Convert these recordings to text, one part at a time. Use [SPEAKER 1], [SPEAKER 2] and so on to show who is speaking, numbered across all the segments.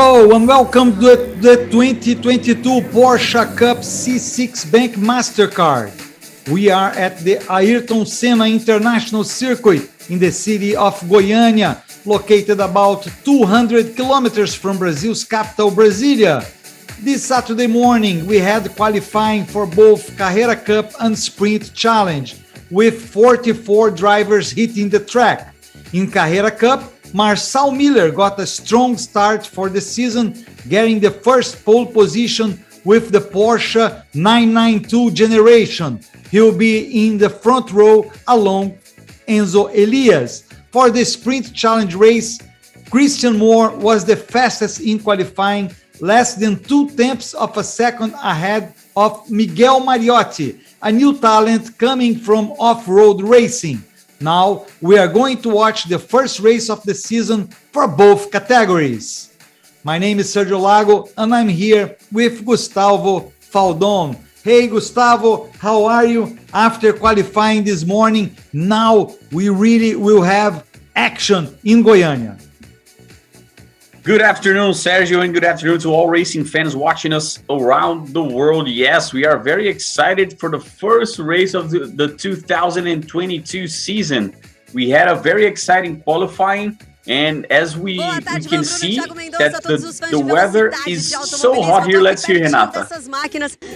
[SPEAKER 1] Hello and welcome to the 2022 Porsche Cup C6 Bank MasterCard. We are at the Ayrton Senna International Circuit in the city of Goiania, located about 200 kilometers from Brazil's capital, Brasilia. This Saturday morning, we had qualifying for both Carrera Cup and Sprint Challenge, with 44 drivers hitting the track. In Carrera Cup, Marcel Miller got a strong start for the season, getting the first pole position with the Porsche 992 generation. He'll be in the front row along Enzo Elias. For the Sprint Challenge race, Christian Moore was the fastest in qualifying, less than 2/10 of a second ahead of Miguel Mariotti, a new talent coming from off-road racing. Now, we are going to watch the first race of the season for both categories. My name is Sergio Lago, and I'm here with Gustavo Faldon. Hey, Gustavo, how are you? After qualifying this morning, now we really will have action in Goiania.
[SPEAKER 2] Good afternoon, Sergio, and good afternoon to all racing fans watching us around the world. Yes, we are very excited for the first race of the 2022 season. We had a very exciting qualifying, and as we can see that the weather is so hot here. Let's hear Renata.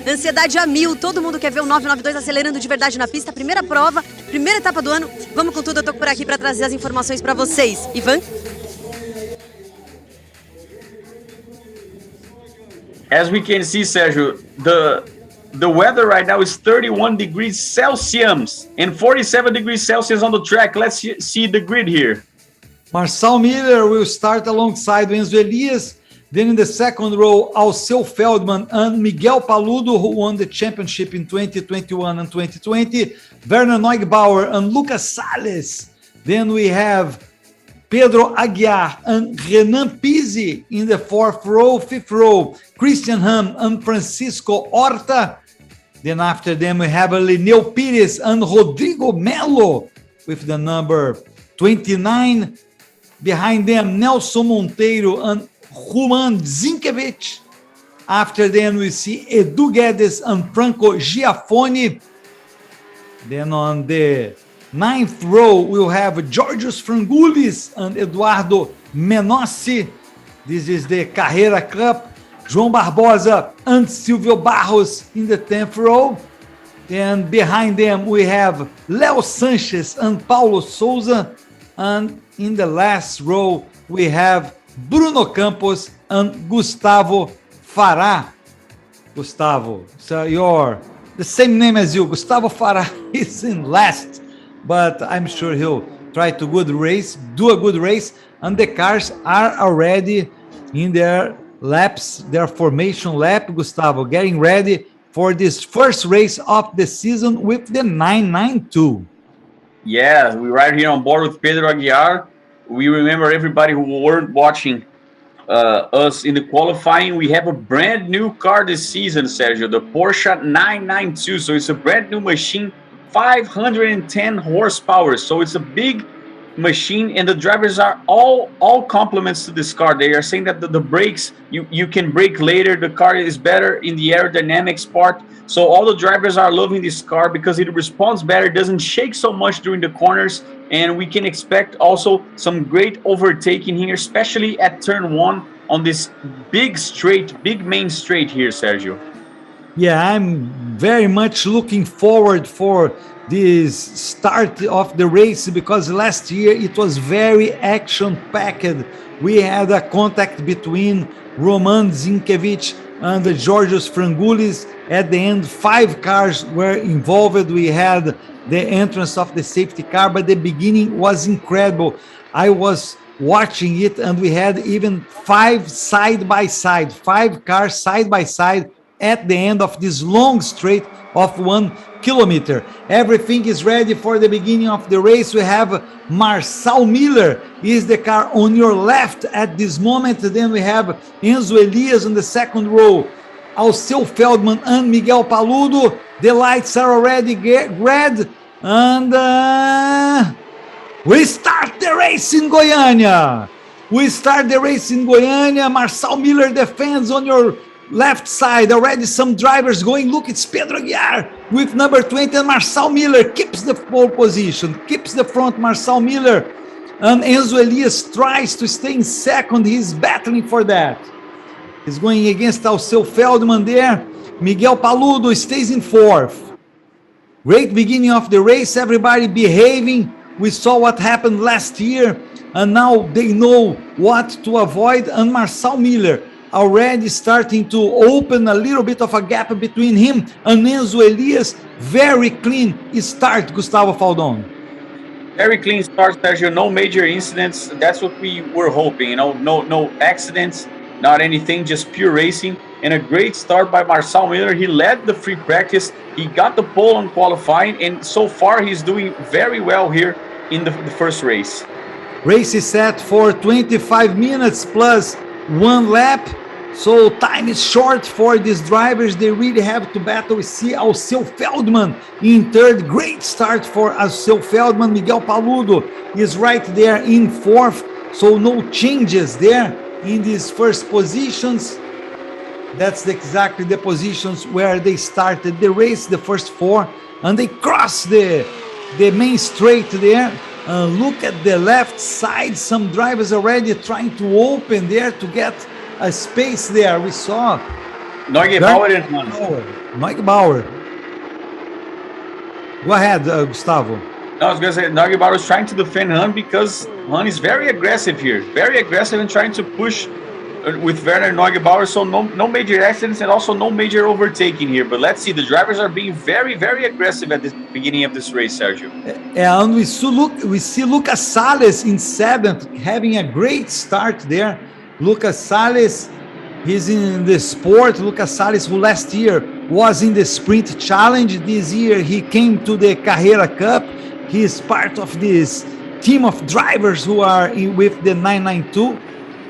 [SPEAKER 3] Ansiedade a mil, todo mundo quer ver o 992 acelerando de verdade na pista. Primeira prova, primeira etapa do ano. Vamos com tudo, eu tô por aqui para trazer as informações para vocês. Ivan?
[SPEAKER 2] As we can see, Sergio, the weather right now is 31 degrees Celsius and 47 degrees Celsius on the track. Let's see the grid here.
[SPEAKER 1] Marcel Miller will start alongside Enzo Elias. Then in the second row, Alceu Feldman and Miguel Paludo, who won the championship in 2021 and 2020. Werner Neugebauer and Lucas Salles. Then we have Pedro Aguiar and Renan Pizzi in the fourth row. Fifth row, Christian Ham and Francisco Horta. Then after them, we have Lineu Pires and Rodrigo Melo with the number 29. Behind them, Nelson Monteiro and Juan Zinkiewicz. After them, we see Edu Guedes and Franco Giafone. Then on the ninth row, we'll have Georgios Frangoulis and Eduardo Menossi. This is the Carrera Cup. João Barbosa and Silvio Barros in the 10th row. And behind them, we have Leo Sanchez and Paulo Souza. And in the last row, we have Bruno Campos and Gustavo Farah. Gustavo, so you're the same name as you. Gustavo Farah is in last, but I'm sure he'll try to do a good race, and the cars are already in their laps, their formation lap, Gustavo, getting ready for this first race of the season with the 992.
[SPEAKER 2] Yeah, we're right here on board with Pedro Aguiar. We remember everybody who weren't watching us in the qualifying. We have a brand new car this season, Sergio, the Porsche 992. So it's a brand new machine, 510 horsepower. So it's a big machine, and the drivers are all compliments to this car. They are saying that the brakes, you can brake later. The car is better in the aerodynamics part. So all the drivers are loving this car because it responds better, doesn't shake so much during the corners, and we can expect also some great overtaking here, especially at turn 1 on this big main straight here, Sergio.
[SPEAKER 1] Yeah, I'm very much looking forward for this start of the race, because last year it was very action-packed. We had a contact between Roman Zinkiewicz and Georgios Frangoulis. At the end, 5 cars were involved. We had the entrance of the safety car, but the beginning was incredible. I was watching it, and we had even 5 side-by-side, 5 cars side-by-side at the end of this long straight of 1 kilometer. Everything is ready for the beginning of the race. We have Marcel Miller is the car on your left at this moment. Then we have Enzo Elias in the second row, Alceu Feldman and Miguel Paludo. The lights are already red, and we start the race in Goiania. We start the race in Goiania. Marcel Miller defends on your left side. Already some drivers going. Look, it's Pedro Aguiar with number 20, and Marcel Miller keeps the pole position, keeps the front. Marcel Miller, and Enzo Elias tries to stay in second. He's battling for that. He's going against Alceu Feldman there. Miguel Paludo stays in fourth. Great beginning of the race, everybody behaving. We saw what happened last year, and now they know what to avoid. And Marcel Miller already starting to open a little bit of a gap between him and Enzo Elias. Very clean start, Gustavo Faldon.
[SPEAKER 2] Very clean start, Sergio. No major incidents. That's what we were hoping. You know, no accidents, not anything, just pure racing. And a great start by Marcel Miller. He led the free practice. He got the pole on qualifying, and so far he's doing very well here in the first race.
[SPEAKER 1] Race is set for 25 minutes plus 1 lap. So time is short for these drivers. They really have to battle. We see Alceu Feldman in third. Great start for Alceu Feldman. Miguel Paludo is right there in fourth. So no changes there in these first positions. That's exactly the positions where they started the race, the first 4, and they cross the main straight there. Look at the left side. Some drivers already trying to open there to get a space there. We saw
[SPEAKER 2] Neugebauer and
[SPEAKER 1] Neugebauer. Go ahead, Gustavo.
[SPEAKER 2] No, I was going to say Neugebauer is trying to defend Han because Han is very aggressive here. Very aggressive and trying to push with Werner Neugebauer. So no major accidents and also no major overtaking here. But let's see, the drivers are being very, very aggressive at the beginning of this race, Sergio.
[SPEAKER 1] And we see Lucas Salles in 7th, having a great start there. Lucas Salles, he's in the sport. Lucas Salles, who last year was in the Sprint Challenge. This year he came to the Carrera Cup. He is part of this team of drivers who are with the 992.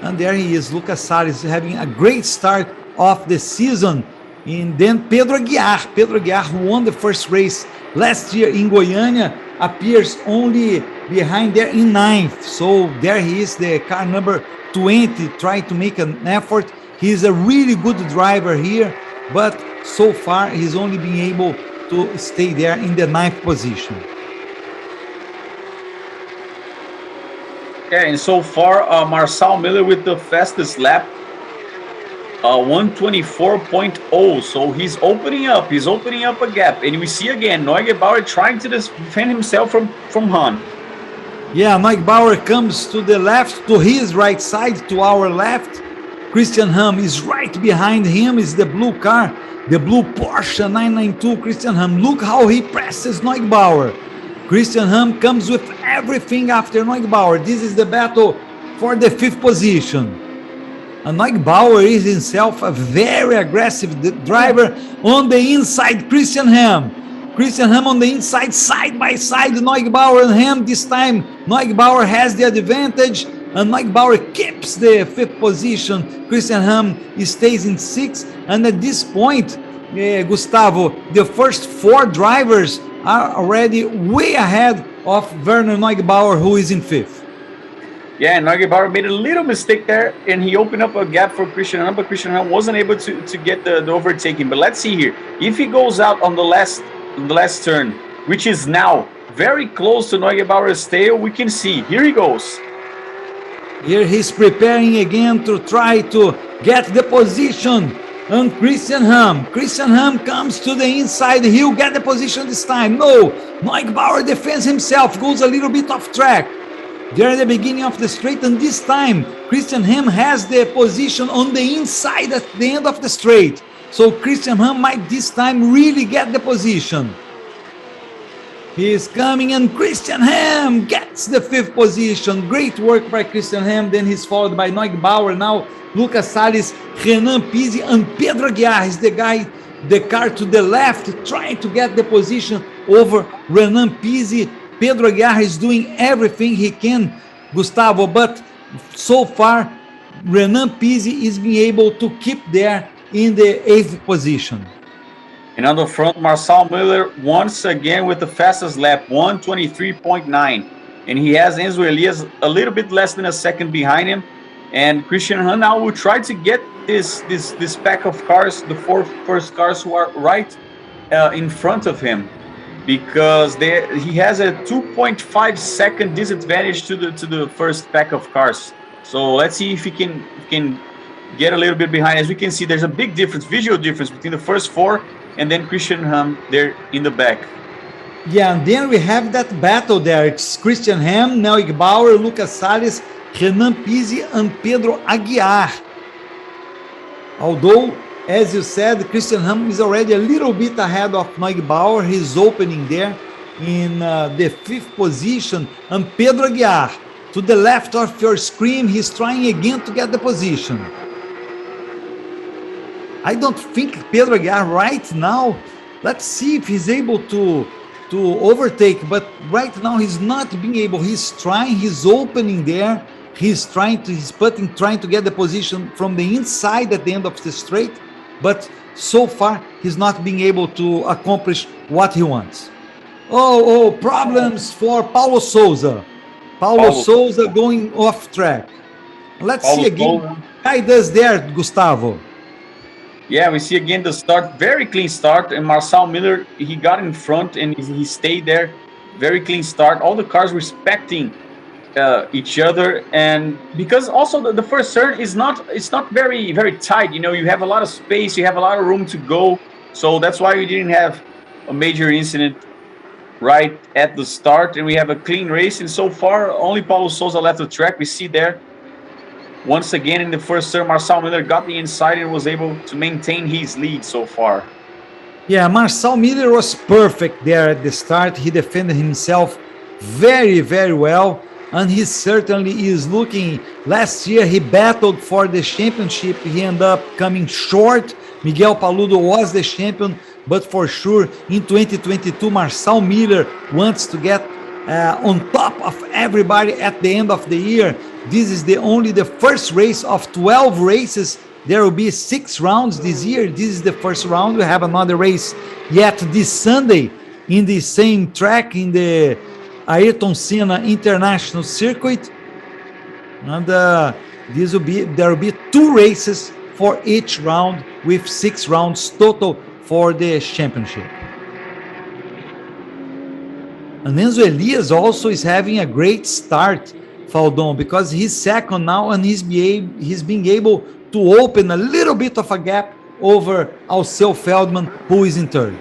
[SPEAKER 1] And there he is, Lucas Salles, having a great start of the season. And then Pedro Aguiar, who won the first race last year in Goiania, appears only behind there in 9th. So there he is, the car number 20, trying to make an effort. He's a really good driver here, but so far he's only been able to stay there in the 9th position.
[SPEAKER 2] Yeah, and so far, Marcel Miller with the fastest lap, 124.0. So he's opening up a gap. And we see again, Neugebauer trying to defend himself from Han.
[SPEAKER 1] Yeah, Neugebauer comes to the left, to his right side, to our left. Christian Ham is right behind him, is the blue car, the blue Porsche 992 Christian Ham. Look how he presses Neugebauer. Christian Ham comes with everything after Neugebauer. This is the battle for the 5th position. And Neugebauer is himself a very aggressive driver on the inside. Christian Ham on the inside, side by side. Neugebauer and Ham. This time Neugebauer has the advantage, and Neugebauer keeps the 5th position. Christian Ham stays in 6th, and at this point, Gustavo, the first 4 drivers are already way ahead of Werner Neugebauer, who is in 5th.
[SPEAKER 2] Yeah, Neugebauer made a little mistake there, and he opened up a gap for Christian Ham, but Christian Ham wasn't able to get the overtaking. But let's see here. If he goes out on the last turn, which is now very close to Neugebauer's tail, we can see. Here he goes.
[SPEAKER 1] Here he's preparing again to try to get the position. And Christian Ham comes to the inside. He'll get the position this time. No, Neugebauer defends himself, goes a little bit off track. They're at the beginning of the straight, and this time Christian Ham has the position on the inside at the end of the straight. So Christian Ham might this time really get the position. He is coming, and Christian Ham gets the 5th position. Great work by Christian Ham. Then he's followed by Neugebauer. Now Lucas Salles, Renan Pizzi, and Pedro Aguiar is the car to the left, trying to get the position over Renan Pizzi. Pedro Aguiar is doing everything he can, Gustavo, but so far Renan Pizzi is being able to keep there in the 8th position.
[SPEAKER 2] And on the front, Marcel Miller once again with the fastest lap, 123.9. and he has Enzo Elias a little bit less than a second behind him. And Christian Horner now will try to get this pack of cars, the four first cars who are right in front of him, because he has a 2.5 second disadvantage to the first pack of cars. So let's see if he can get a little bit behind. As we can see, there's a big difference, visual difference between the first four and then Christian Ham there in the back.
[SPEAKER 1] Yeah, and then we have that battle there. It's Christian Ham, Nel Igbauer, Lucas Salles, Renan Pizzi, and Pedro Aguiar. Although, as you said, Christian Ham is already a little bit ahead of Neugbauer. He's opening there in the 5th position. And Pedro Aguiar, to the left of your screen, he's trying again to get the position. I don't think Pedro Aguiar right now, let's see if he's able to overtake, but right now he's not being able. He's trying, he's opening there. He's trying to get the position from the inside at the end of the straight, but so far he's not being able to accomplish what he wants. Problems for Paulo Souza. Paulo Souza going off track. Let's see again. How he does there, Gustavo.
[SPEAKER 2] Yeah, we see again the start, very clean start, and Marcel Miller, he got in front and he stayed there. Very clean start. All the cars respecting each other, and because also the first turn it's not very tight. You know, you have a lot of space, you have a lot of room to go, so that's why we didn't have a major incident right at the start, and we have a clean race. And so far only Paulo Souza left the track. We see there once again in the first turn Marcel Miller got the inside and was able to maintain his lead so far.
[SPEAKER 1] Yeah, Marcel Miller was perfect there at the start. He defended himself very, very well, and he certainly is looking. Last year he battled for the championship. He ended up coming short. Miguel Paludo was the champion, but for sure in 2022 Marcel Miller wants to get on top of everybody at the end of the year. This is only the first race of 12 races. There will be 6 rounds this year. This is the first round. We have another race yet this Sunday in the same track in the Ayrton Senna International Circuit. And there will be 2 races for each round with 6 rounds total for the championship. And Enzo Elias also is having a great start, Faldon, because he's second now and he's being able to open a little bit of a gap over Alceu Feldman, who is in third.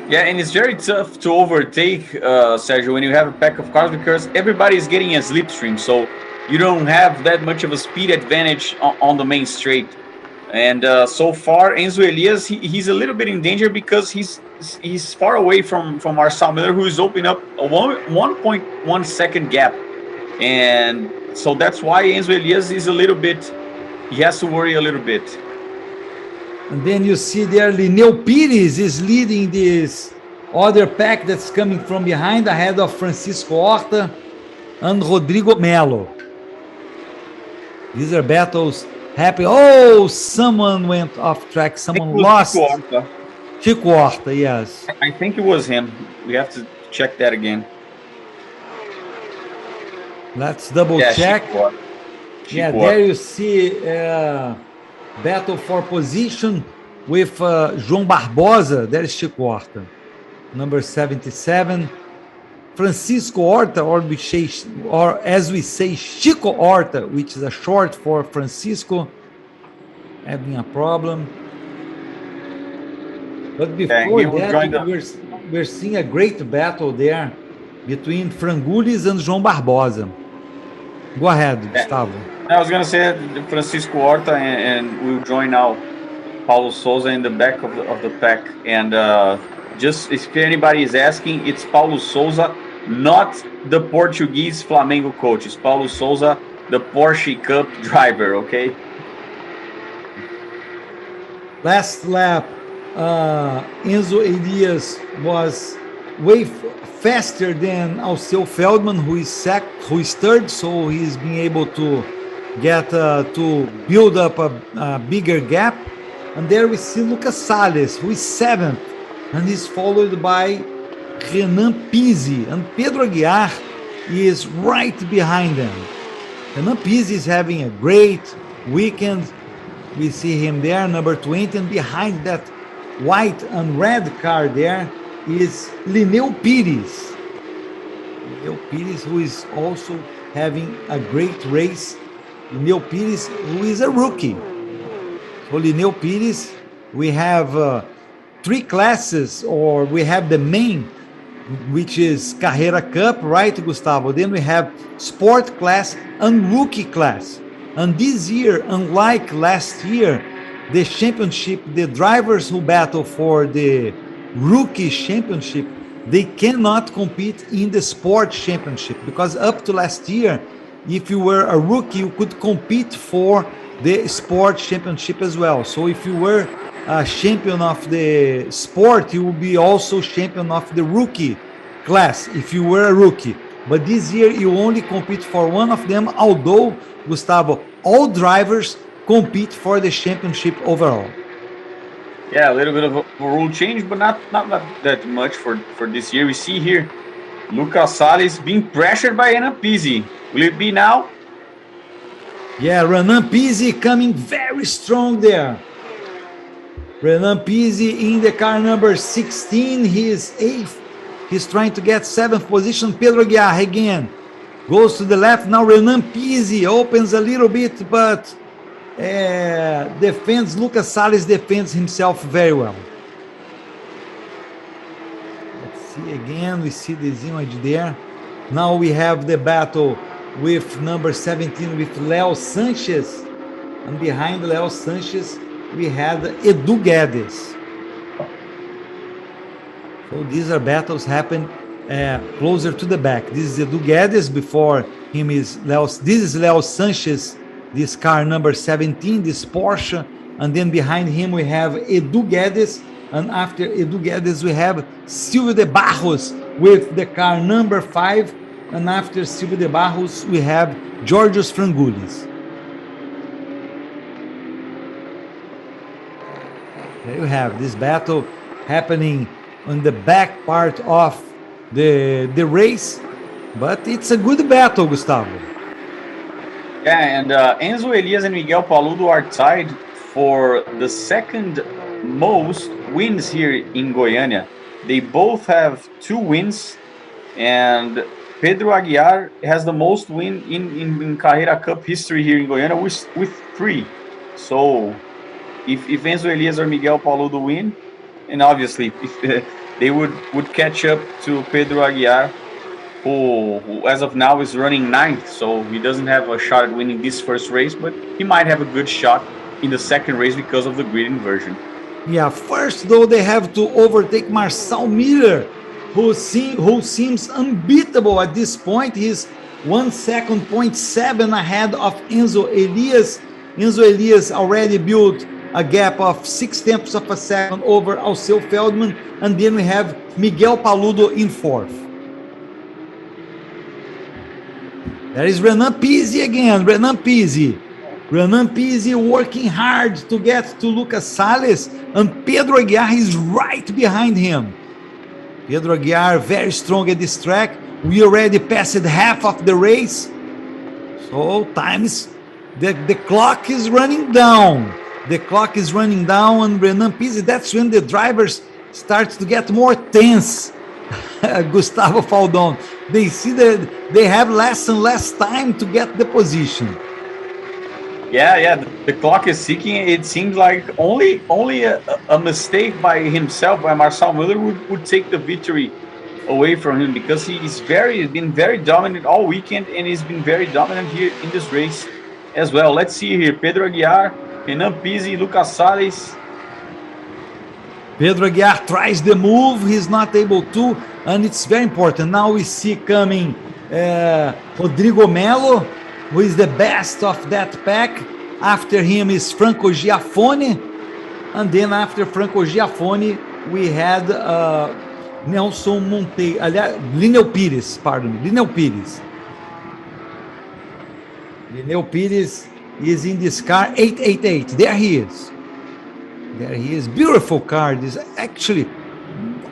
[SPEAKER 2] Yeah, and it's very tough to overtake, Sergio, when you have a pack of cars, because everybody is getting a slipstream, so you don't have that much of a speed advantage on the main straight. And so far, Enzo Elias, he's a little bit in danger because he's far away from Marcel Miller, who is opening up a 1.1 second gap. And so that's why Enzo Elias is he has to worry a little bit.
[SPEAKER 1] And then you see there, Lineu Pires is leading this other pack that's coming from behind, ahead of Francisco Horta and Rodrigo Melo. These are battles happening. Oh, someone went off track. Someone lost. Chico Horta, yes.
[SPEAKER 2] I think it was him. We have to check that again.
[SPEAKER 1] Let's double check. There you see battle for position with João Barbosa. There is Chico Horta, number 77. Francisco Horta, or as we say, Chico Horta, which is a short for Francisco, having a problem. But before that, we're seeing a great battle there between Frangulis and João Barbosa. Go ahead, Gustavo.
[SPEAKER 2] I was going to say Francisco Horta, and we'll join now Paulo Souza in the back of the pack. And just if anybody is asking, it's Paulo Souza, not the Portuguese Flamengo coach. It's Paulo Souza, the Porsche Cup driver, okay?
[SPEAKER 1] Last lap, Enzo Elias was way faster than Alceu Feldman, who is third, so he's being able to get to build up a bigger gap. And there we see Lucas Salles, who is seventh, and he's followed by Renan Pizzi. And Pedro Aguiar is right behind them. Renan Pizzi is having a great weekend. We see him there, number 20, and behind that white and red car there is Lineu Pires. Lineu Pires, who is also having a great race. Lineu Pires, who is a rookie. So Lineu Pires, we have 3 classes, or we have the main, which is Carrera Cup, right, Gustavo? Then we have Sport class and Rookie class. And this year, unlike last year, the championship, the drivers who battle for the Rookie Championship, they cannot compete in the Sport Championship, because up to last year, if you were a rookie, you could compete for the Sport Championship as well. So if you were a champion of the sport, you will be also champion of the rookie class if you were a rookie. But this year you only compete for one of them, although, Gustavo, all drivers compete for the championship overall.
[SPEAKER 2] Yeah, a little bit of a rule change, but not that much for this year. We see here Lucas Salles being pressured by Renan Pizzi. Will it be now?
[SPEAKER 1] Yeah, Renan Pizzi coming very strong there. Renan Pizzi in the car number 16. He is 8th. He's trying to get 7th position. Pedro Aguiar again goes to the left. Now Renan Pizzi opens a little bit, but defends. Lucas Salles defends himself very well. Let's see again. We see the image there. Now we have the battle with number 17 with Leo Sanchez, and behind Leo Sanchez we had Edu Guedes. So these are battles happen closer to the back. This is Edu Guedes. Before him is Leo. This is Leo Sanchez. This car number 17, this Porsche, and then behind him we have Edu Guedes, and after Edu Guedes we have Silvio de Barros with the car number 5, and after Silvio de Barros we have Georgios Frangoulis. There you have this battle happening on the back part of the race, but it's a good battle, Gustavo.
[SPEAKER 2] Yeah, and Enzo Elias and Miguel Paludo are tied for the second most wins here in Goiania. They both have 2 wins, and Pedro Aguiar has the most win in Carrera Cup history here in Goiania with 3. So if Enzo Elias or Miguel Paludo win, and obviously if they would catch up to Pedro Aguiar, who as of now is running 9th, so he doesn't have a shot at winning this first race, but he might have a good shot in the second race because of the grid inversion.
[SPEAKER 1] Yeah, first though they have to overtake Marcel Miller, who seems unbeatable at this point. He's 1 second, 0.7 ahead of Enzo Elias. Enzo Elias already built a gap of 0.6 of a second over Alceu Feldman, and then we have Miguel Paludo in 4th. There is Renan Pizzi again. Renan Pizzi working hard to get to Lucas Salles, and Pedro Aguiar is right behind him. Pedro Aguiar very strong at this track. We already passed half of the race, so the clock is running down. The clock is running down, and Renan Pizzi, that's when the drivers start to get more tense. Gustavo Faldon, they see that they have less and less time to get the position.
[SPEAKER 2] Yeah, the clock is ticking. It seems like only a mistake by himself, by Marcel Miller, would take the victory away from him, because he's been very dominant all weekend, and he's been very dominant here in this race as well. Let's see here, Pedro Aguiar, Renan Pizzi, Lucas Salles.
[SPEAKER 1] Pedro Aguiar tries the move, he's not able to, and it's very important. Now we see coming Rodrigo Melo, who is the best of that pack. After him is Franco Giafone, and then after Franco Giafone we had Nelson Monteiro, Lineu Pires. Lineu Pires is in this car 888. There he is. Beautiful car. This actually,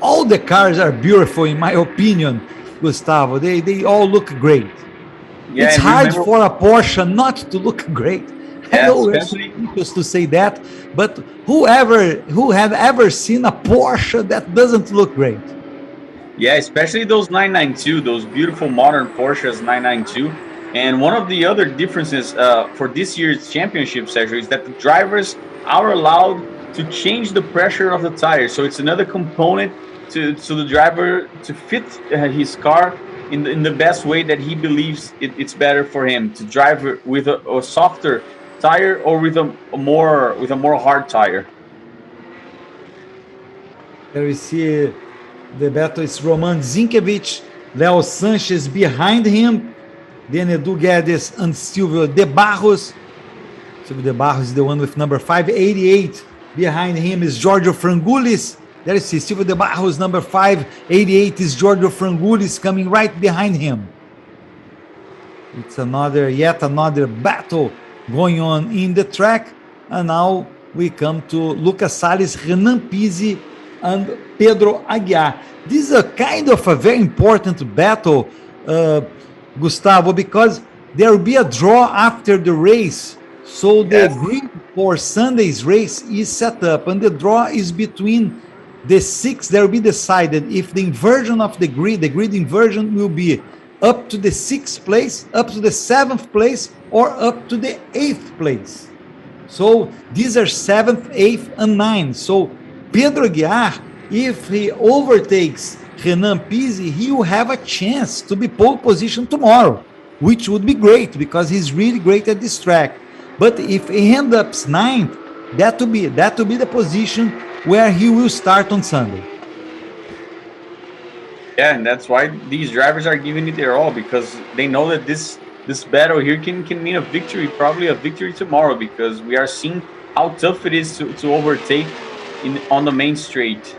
[SPEAKER 1] all the cars are beautiful in my opinion. Gustavo. They all look great.
[SPEAKER 2] Yeah,
[SPEAKER 1] It's
[SPEAKER 2] and
[SPEAKER 1] hard
[SPEAKER 2] remember-
[SPEAKER 1] for a Porsche not to look great. I
[SPEAKER 2] Yeah,
[SPEAKER 1] know we're
[SPEAKER 2] especially-
[SPEAKER 1] supposed to say that, but who had ever seen a Porsche that doesn't look great?
[SPEAKER 2] Yeah, especially those 992, those beautiful modern Porsches 992. And one of the other differences for this year's championship, Sergio, is that the drivers are allowed to change the pressure of the tires. So it's another component to the driver to fit his car in the best way that he believes it's better for him to drive with a softer tire or with a more hard tire.
[SPEAKER 1] There we see the battle is Roman Zinkiewicz, Leo Sanchez behind him, then Edu Guedes and Silvio De Barros. Silvio De Barros is the one with number 588. Behind him is Giorgio Frangulis. There you see Silvio De Barros, number 588 is Giorgio Frangulis coming right behind him. It's yet another battle going on in the track. And now we come to Lucas Salles, Renan Pizzi, and Pedro Aguiar. This is a kind of a very important battle, Gustavo, because there will be a draw after the race. So the grid for Sunday's race is set up, and the draw is between the six. There will be decided if the inversion of the grid inversion will be up to the 6th place, up to the 7th place, or up to the 8th place. So these are 7th, 8th, and 9th. So Pedro Aguiar, if he overtakes Renan Pizzi, he will have a chance to be pole position tomorrow, which would be great because he's really great at this track. But if he ends up 9th, that will be the position where he will start on Sunday.
[SPEAKER 2] Yeah, and that's why these drivers are giving it their all, because they know that this battle here can mean a victory, probably a victory tomorrow, because we are seeing how tough it is to overtake on the main straight.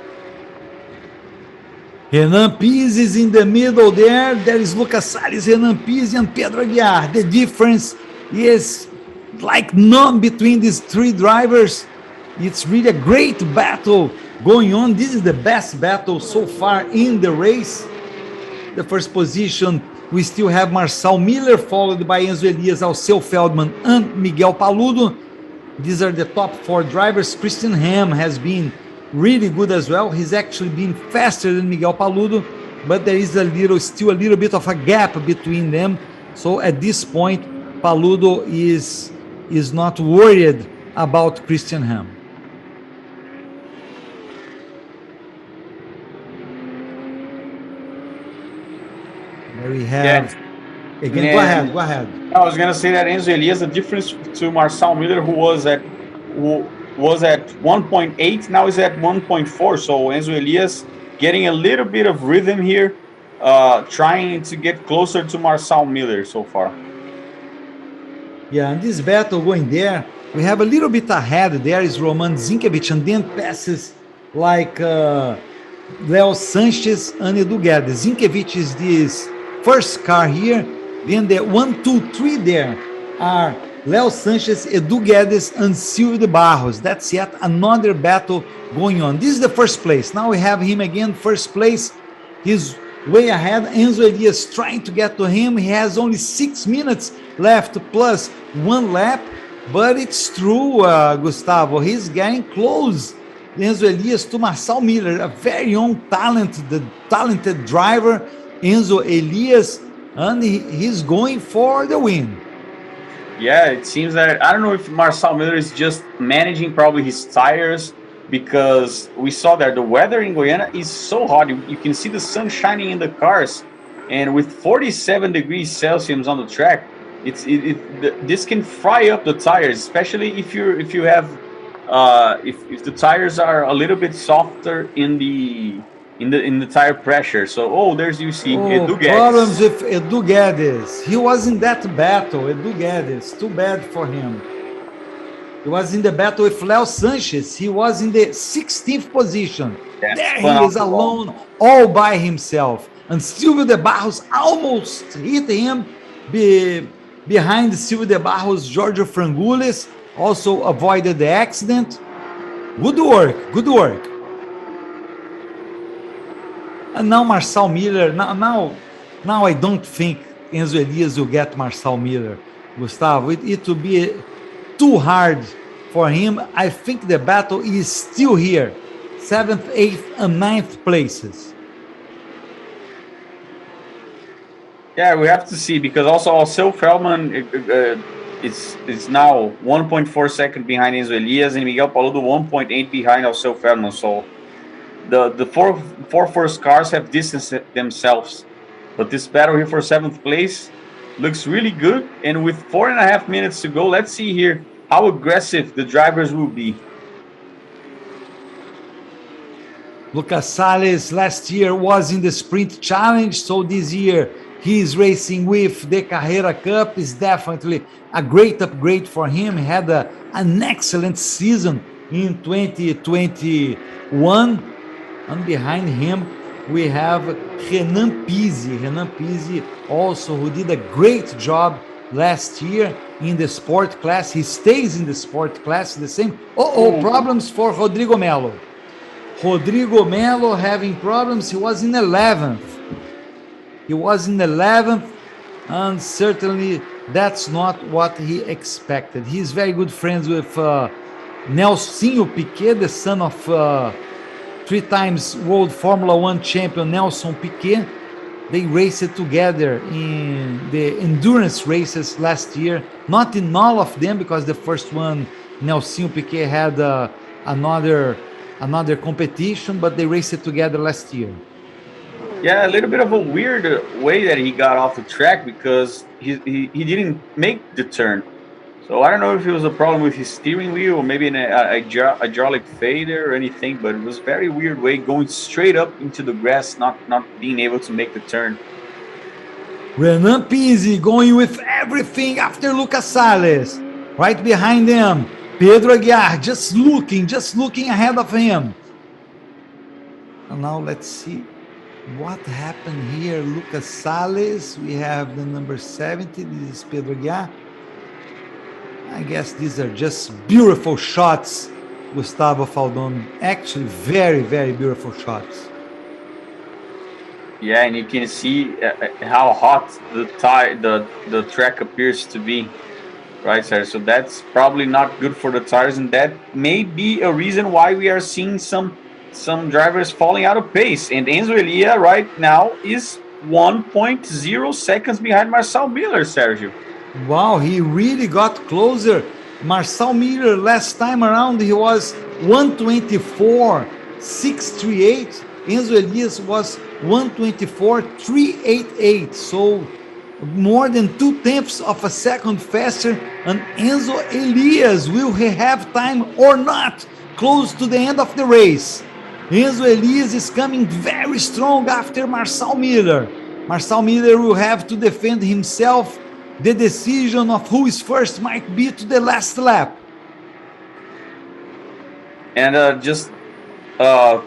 [SPEAKER 1] Renan Pizzi is in the middle there. There is Lucas Salles, Renan Pizzi, and Pedro Aguiar. The difference is like none between these three drivers. It's really a great battle going on. This is the best battle so far in the race. The first position, we still have Marçal Miller, followed by Enzo Elias, Alceu Feldman, and Miguel Paludo. These are the top four drivers. Christian Ham has been really good as well. He's actually been faster than Miguel Paludo, but there is still a little bit of a gap between them. So at this point, Paludo is not worried about Christian Ham. There we have again. Go ahead.
[SPEAKER 2] I was gonna say that Enzo Elias, the difference to Marçal Miller, who was at 1.8, now is at 1.4. So Enzo Elias getting a little bit of rhythm here, trying to get closer to Marçal Miller so far.
[SPEAKER 1] Yeah, and this battle going there, we have a little bit ahead. There is Roman Zinkiewicz, and then passes like Leo Sanchez and Edu Guedes. Zinkiewicz is this first car here. Then the 1, 2, 3 there are Leo Sanchez, Edu Guedes, and Silvio De Barros. That's yet another battle going on. This is the first place. Now we have him again, first place. He's way ahead. Enzo Elias trying to get to him. He has only 6 minutes left plus 1 lap. But it's true, Gustavo. He's getting close, Enzo Elias, to Marçal Miller, a very young, talented driver. Enzo Elias, and he's going for the win.
[SPEAKER 2] Yeah, it seems that, I don't know if Marçal Miller is just managing probably his tires, because we saw that the weather in Goiania is so hot. You can see the sun shining in the cars, and with 47 degrees Celsius on the track, this can fry up the tires, especially if the tires are a little bit softer in the tire pressure. So there's Edu Guedes.
[SPEAKER 1] Problems with Edu Guedes. He was in that battle. Edu Guedes, too bad for him. He was in the battle with Leo Sanchez. He was in the 16th position. There he is alone, all by himself. And Silvio De Barros almost hit him. Behind Silvio De Barros, Giorgio Frangulis also avoided the accident. Good work. And now Marçal Miller, now Now I don't think Enzo Elias will get Marcel Miller, Gustavo. It will be too hard for him. I think the battle is still here. 7th, 8th, and 9th places.
[SPEAKER 2] Yeah, we have to see, because also Alceu Feldman is now 1.4 seconds behind Enzo Elias, and Miguel Paludo 1.8 behind Alceu Feldman. So the four first cars have distanced themselves. But this battle here for 7th place looks really good. And with 4.5 minutes to go, let's see here how aggressive the drivers will be.
[SPEAKER 1] Lucas Salles last year was in the Sprint Challenge, so this year he is racing with the Carrera Cup. Is definitely a great upgrade for him. He had an excellent season in 2021. And behind him, we have Renan Pizzi. Renan Pizzi also, who did a great job last year in the sport class. He stays in the sport class, the same. Problems for Rodrigo Melo. Rodrigo Melo having problems. He was in 11th. And certainly that's not what he expected. He's very good friends with Nelsinho Piquet, the son of 3 times World Formula One champion Nelson Piquet. They raced together in the endurance races last year. Not in all of them, because the first one, Nelsinho Piquet had another competition, but they raced together last year.
[SPEAKER 2] Yeah, a little bit of a weird way that he got off the track, because he didn't make the turn. So I don't know if it was a problem with his steering wheel or maybe an hydraulic failure or anything, but it was a very weird way, going straight up into the grass, not being able to make the turn.
[SPEAKER 1] Renan Pizzi going with everything after Lucas Salles. Right behind them, Pedro Aguiar just looking ahead of him. And now let's see what happened here. Lucas Salles, we have the number 70. This is Pedro Aguiar. I guess these are just beautiful shots, Gustavo Faldon. Actually, very, very beautiful shots.
[SPEAKER 2] Yeah, and you can see how hot the track appears to be, right, sir? So that's probably not good for the tires, and that may be a reason why we are seeing some drivers falling out of pace. And Enzo Elia right now is 1.0 seconds behind Marcel Miller, Sergio.
[SPEAKER 1] Wow, he really got closer. Marcel Miller last time around, he was 124.638. Enzo Elias was 124.388. So more than 0.2 of a second faster. And Enzo Elias, will he have time or not? Close to the end of the race. Enzo Elias is coming very strong after Marcel Miller. Marcel Miller will have to defend himself. The decision of who is first might be to the last lap.
[SPEAKER 2] And just Sergio,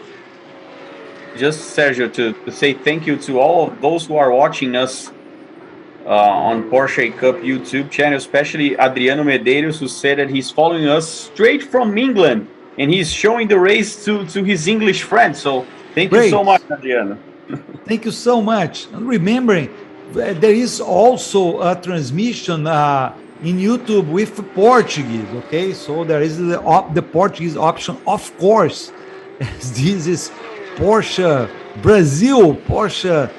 [SPEAKER 2] to say thank you to all of those who are watching us on Porsche Cup YouTube channel, especially Adriano Medeiros, who said that he's following us straight from England, and he's showing the race to his English friends. So thank you so much, Adriano.
[SPEAKER 1] Thank you so much. And remembering, there is also a transmission in YouTube with Portuguese, okay? So there is the Portuguese option, of course. This is Porsche Brasil, Porsche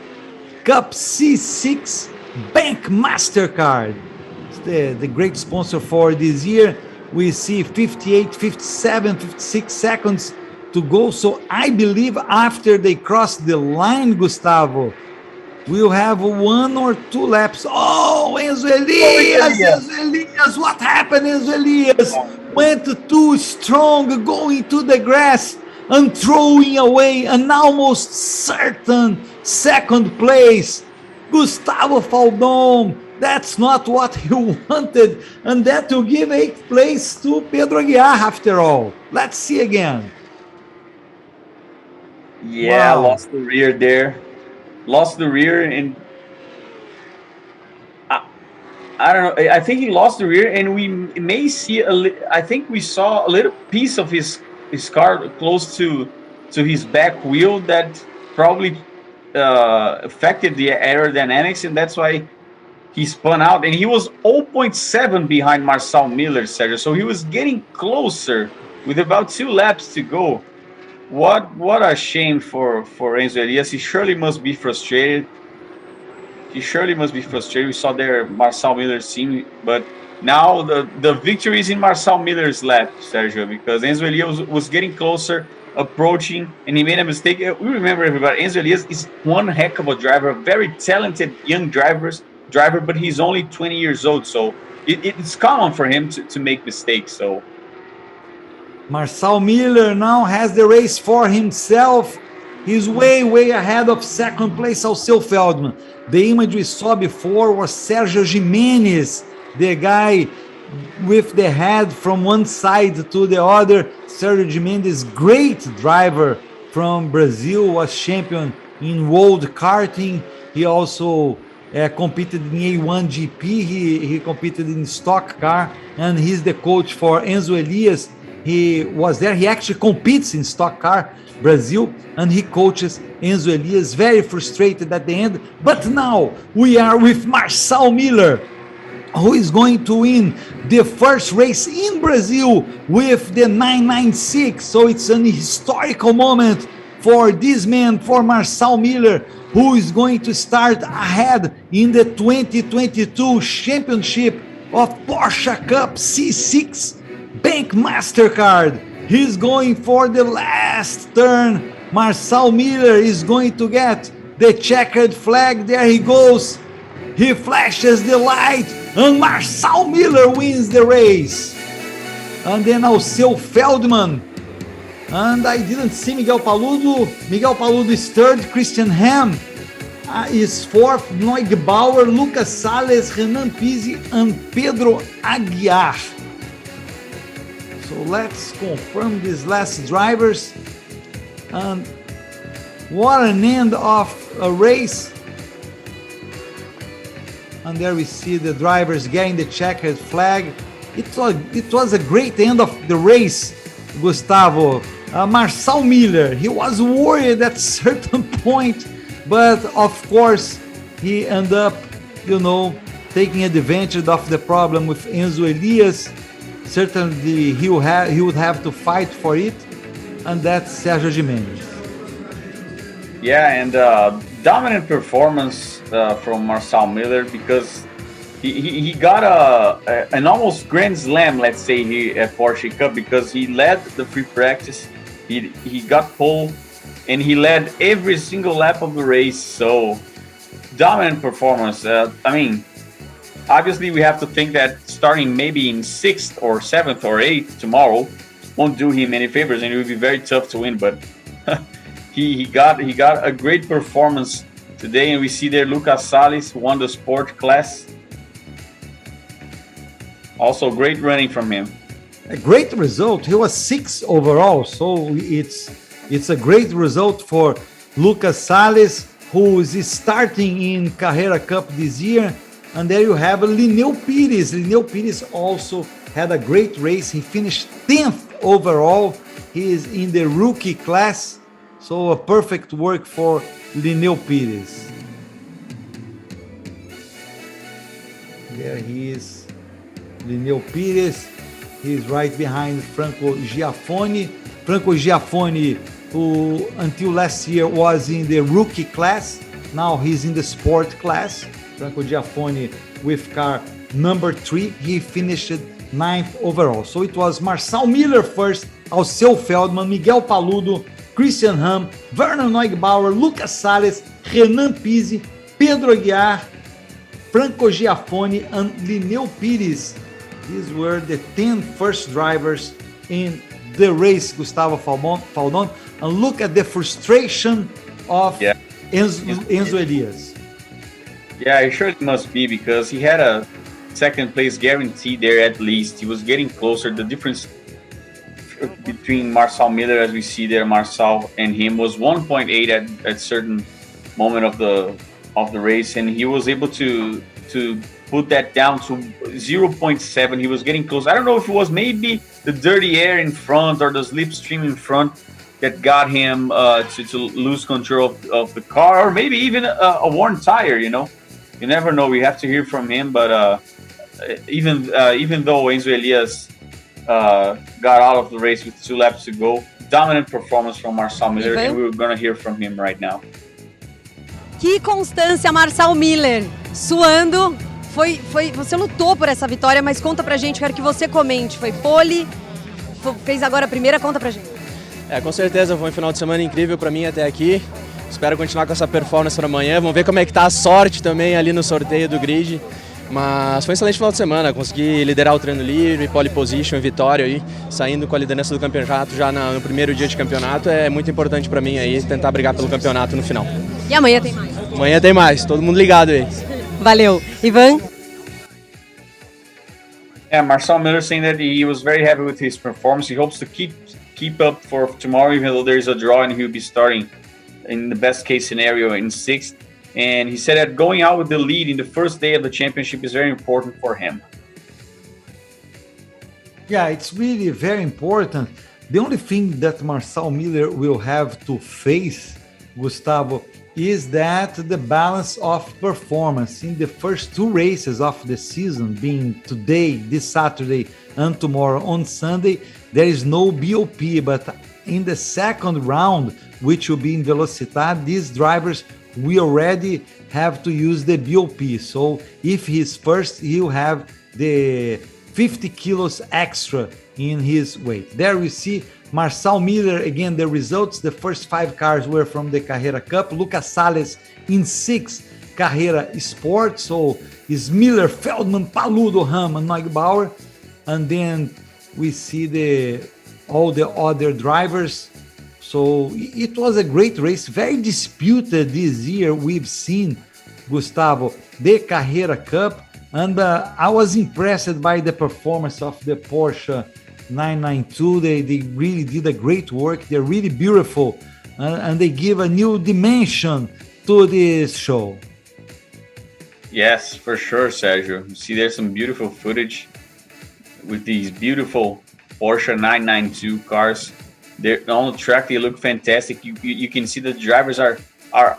[SPEAKER 1] Cup C6 Bank MasterCard. It's the great sponsor for this year. We see 58, 57, 56 seconds to go. So I believe after they cross the line, Gustavo, we'll have 1 or 2 laps. Oh, Enzo Elias, what happened? Enzo Elias went too strong, going to the grass and throwing away an almost certain second place. Gustavo Faldon, that's not what he wanted, and that will give 8th place to Pedro Aguiar after all. Let's see again.
[SPEAKER 2] Yeah, wow. Lost the rear there. Lost the rear, and I don't know. I think he lost the rear, and we may see I think we saw a little piece of his car close to his back wheel that probably affected the aerodynamics, and that's why he spun out. And he was 0.7 behind Marcel Miller, Sergio. So he was getting closer with about 2 laps to go. What a shame for Enzo Elias. He surely must be frustrated. We saw there Marcel Miller's team, but now the victory is in Marcel Miller's lap, Sergio, because Enzo Elias was getting closer, approaching, and he made a mistake. We remember, everybody, Enzo Elias is one heck of a driver, a very talented young driver, but he's only 20 years old, so it's common for him to make mistakes. So
[SPEAKER 1] Marcel Miller now has the race for himself. He's way ahead of second place, Alceu Feldman. The image we saw before was Sergio Jimenez, the guy with the head from one side to the other. Sergio Jimenez, great driver from Brazil, was champion in world karting. He also competed in A1 GP. He competed in stock car, and he's the coach for Enzo Elias. He was there. He actually competes in stock car Brazil, and he coaches Enzo Elias. Very frustrated at the end, but now we are with Marcel Miller, who is going to win the first race in Brazil with the 996. So it's an historical moment for this man, for Marcel Miller, who is going to start ahead in the 2022 championship of Porsche Cup C6 Bank MasterCard. He's going for the last turn. Marcel Miller is going to get the checkered flag. There he goes. He flashes the light, and Marcel Miller wins the race. And then Alceu Feldman. And I didn't see Miguel Paludo. Miguel Paludo is third. Christian Ham is fourth. Neugebauer, Lucas Salles, Renan Pizzi, and Pedro Aguiar. So let's confirm these last drivers. And what an end of a race. And there we see the drivers getting the checkered flag. It was a great end of the race, Gustavo. Marcel Miller, he was worried at a certain point, but of course he ended up, taking advantage of the problem with Enzo Elias. Certainly he would have to fight for it, and that's Sergio Jimenez.
[SPEAKER 2] Yeah, and dominant performance from Marcel Miller, because he got an almost grand slam, let's say, here at Porsche Cup, because he led the free practice, he got pole, and he led every single lap of the race. So dominant performance. Obviously we have to think that starting maybe in 6th or 7th or 8th tomorrow won't do him any favors, and it will be very tough to win, but he got a great performance today. And we see there Lucas Salles won the sport class. Also great running from him.
[SPEAKER 1] A great result. He was 6th overall, so it's a great result for Lucas Salles, who is starting in Carrera Cup this year. And there you have Lineu Pires. Lineu Pires also had a great race. He finished 10th overall. He is in the rookie class, so a perfect work for Lineu Pires. There he is, Lineu Pires. He is right behind Franco Giaffoni. Franco Giaffoni, who until last year was in the rookie class, now he's in the sport class. Franco Giaffoni with car number 3. He finished 9th overall. So it was Marcel Miller first, Alceu Feldman, Miguel Paludo, Christian Ham, Werner Neugebauer, Lucas Salles, Renan Pizzi, Pedro Aguiar, Franco Giaffoni, and Lineu Pires. These were the 10 first drivers in the race, Gustavo Faldon. And look at the frustration of Enzo Elias.
[SPEAKER 2] Yeah, it sure must be, because he had a second place guaranteed there at least. He was getting closer. The difference between Marcel Miller, as we see there, Marcel and him, was 1.8 at certain moment of the race, and he was able to put that down to 0.7. He was getting close. I don't know if it was maybe the dirty air in front or the slipstream in front that got him to lose control of the car, or maybe even a worn tire. You never know. We have to hear from him. But even though Enzo Elias got out of the race with 2 laps to go, dominant performance from Marcel Miller, and we're gonna hear from him right now.
[SPEAKER 3] Que constância, Marcel Miller, suando. Você lutou por essa vitória, mas conta pra gente, quero que você comente. Foi pole, fez agora a primeira, conta pra gente.
[SPEAKER 4] Com certeza foi um final de semana incrível para mim até aqui. Espero continuar com essa performance para amanhã. Vamos ver como é que tá a sorte também ali no sorteio do grid. Mas foi um excelente final de semana. Consegui liderar o treino livre, pole position, vitória aí, saindo com a liderança do campeonato já no primeiro dia de campeonato. É muito importante para mim aí tentar brigar pelo campeonato no final.
[SPEAKER 3] E amanhã tem mais?
[SPEAKER 4] Amanhã tem mais. Todo mundo ligado aí.
[SPEAKER 3] Valeu. Ivan?
[SPEAKER 2] Yeah, Marcel Miller saying that he was very happy with his performance. He hopes to keep up for tomorrow, even though there's a draw, and he'll be starting in the best case scenario in 6th. And he said that going out with the lead in the first day of the championship is very important for him.
[SPEAKER 1] Yeah, it's really very important. The only thing that Marcel Miller will have to face, Gustavo, is that the balance of performance in the first 2 races of the season, being today, this Saturday, and tomorrow on Sunday, there is no BOP, but in the second round, which will be in Velocitar, these drivers we already have to use the BOP. So if he's first, he'll have the 50 kilos extra in his weight. There we see Marcel Miller, again, the results. The first 5 cars were from the Carrera Cup. Lucas Salles in 6, Carrera Sport. So is Miller, Feldman, Paludo, Ham, and Neugebauer. And then we see all the other drivers. So it was a great race, very disputed this year. We've seen, Gustavo, the Carrera Cup, and I was impressed by the performance of the Porsche 992. They really did a great work. They're really beautiful, and they give a new dimension to this show.
[SPEAKER 2] Yes, for sure, Sergio. You see, there's some beautiful footage with these beautiful Porsche 992 cars. They're on the track. They look fantastic. You can see the drivers are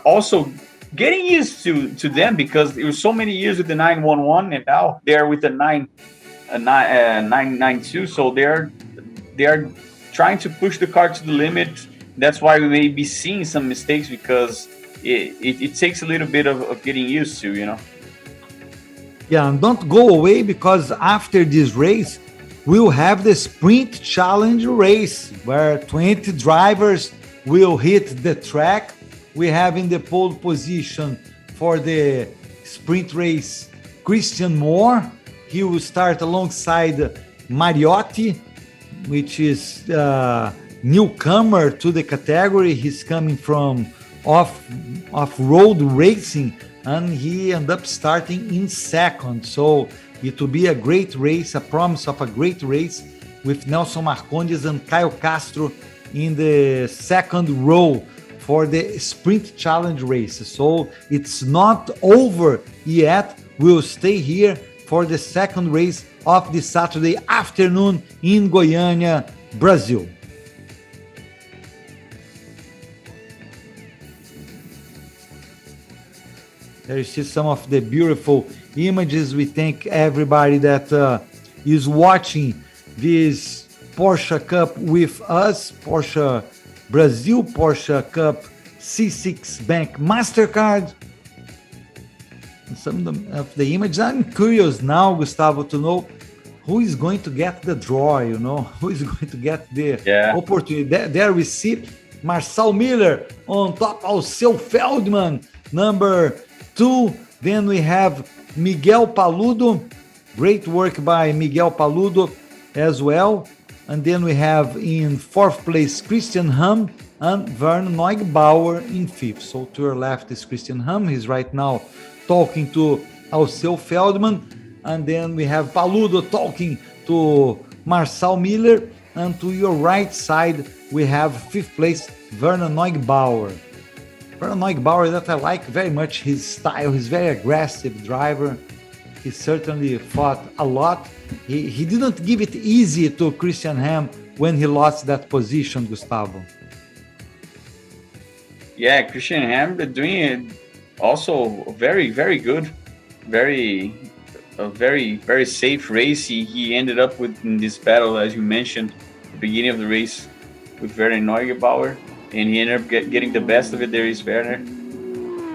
[SPEAKER 2] also getting used to them, because it was so many years with the 911, and now they're with the 992. So they are trying to push the car to the limit. That's why we may be seeing some mistakes, because it takes a little bit of getting used to,
[SPEAKER 1] Yeah, and don't go away, because after this race, we'll have the Sprint Challenge race, where 20 drivers will hit the track. We have in the pole position for the sprint race Christian Moore. He will start alongside Mariotti, which is a newcomer to the category. He's coming from off-road racing, and he ended up starting in 2nd. So it will be a great race, a promise of a great race, with Nelson Marcondes and Caio Castro in the 2nd row for the Sprint Challenge race. So it's not over yet. We'll stay here for the 2nd race of this Saturday afternoon in Goiania, Brazil. There you see some of the beautiful images. We thank everybody that is watching this Porsche Cup with us, Porsche Brasil, Porsche Cup C6 Bank MasterCard. And some of the images, I'm curious now, Gustavo, to know who is going to get the draw, who is going to get the opportunity. There we see Marcel Miller on top, Alceu Feldman, number 2. Then we have Miguel Paludo, great work by Miguel Paludo as well. And then we have in 4th place Christian Ham and Vern Neugebauer in 5th. So to your left is Christian Ham. He's right now talking to Alceu Feldman. And then we have Paludo talking to Marcel Miller. And to your right side, we have 5th place Werner Neugebauer. Werner Neugebauer, that I like very much his style. He's very aggressive driver. He certainly fought a lot. He didn't give it easy to Christian Ham when he lost that position, Gustavo.
[SPEAKER 2] Yeah, Christian Ham doing it also very, very good. Very safe race. He ended up with in this battle, as you mentioned, the beginning of the race with Werner Neugebauer, and he ended up getting the best of it. There is Werner,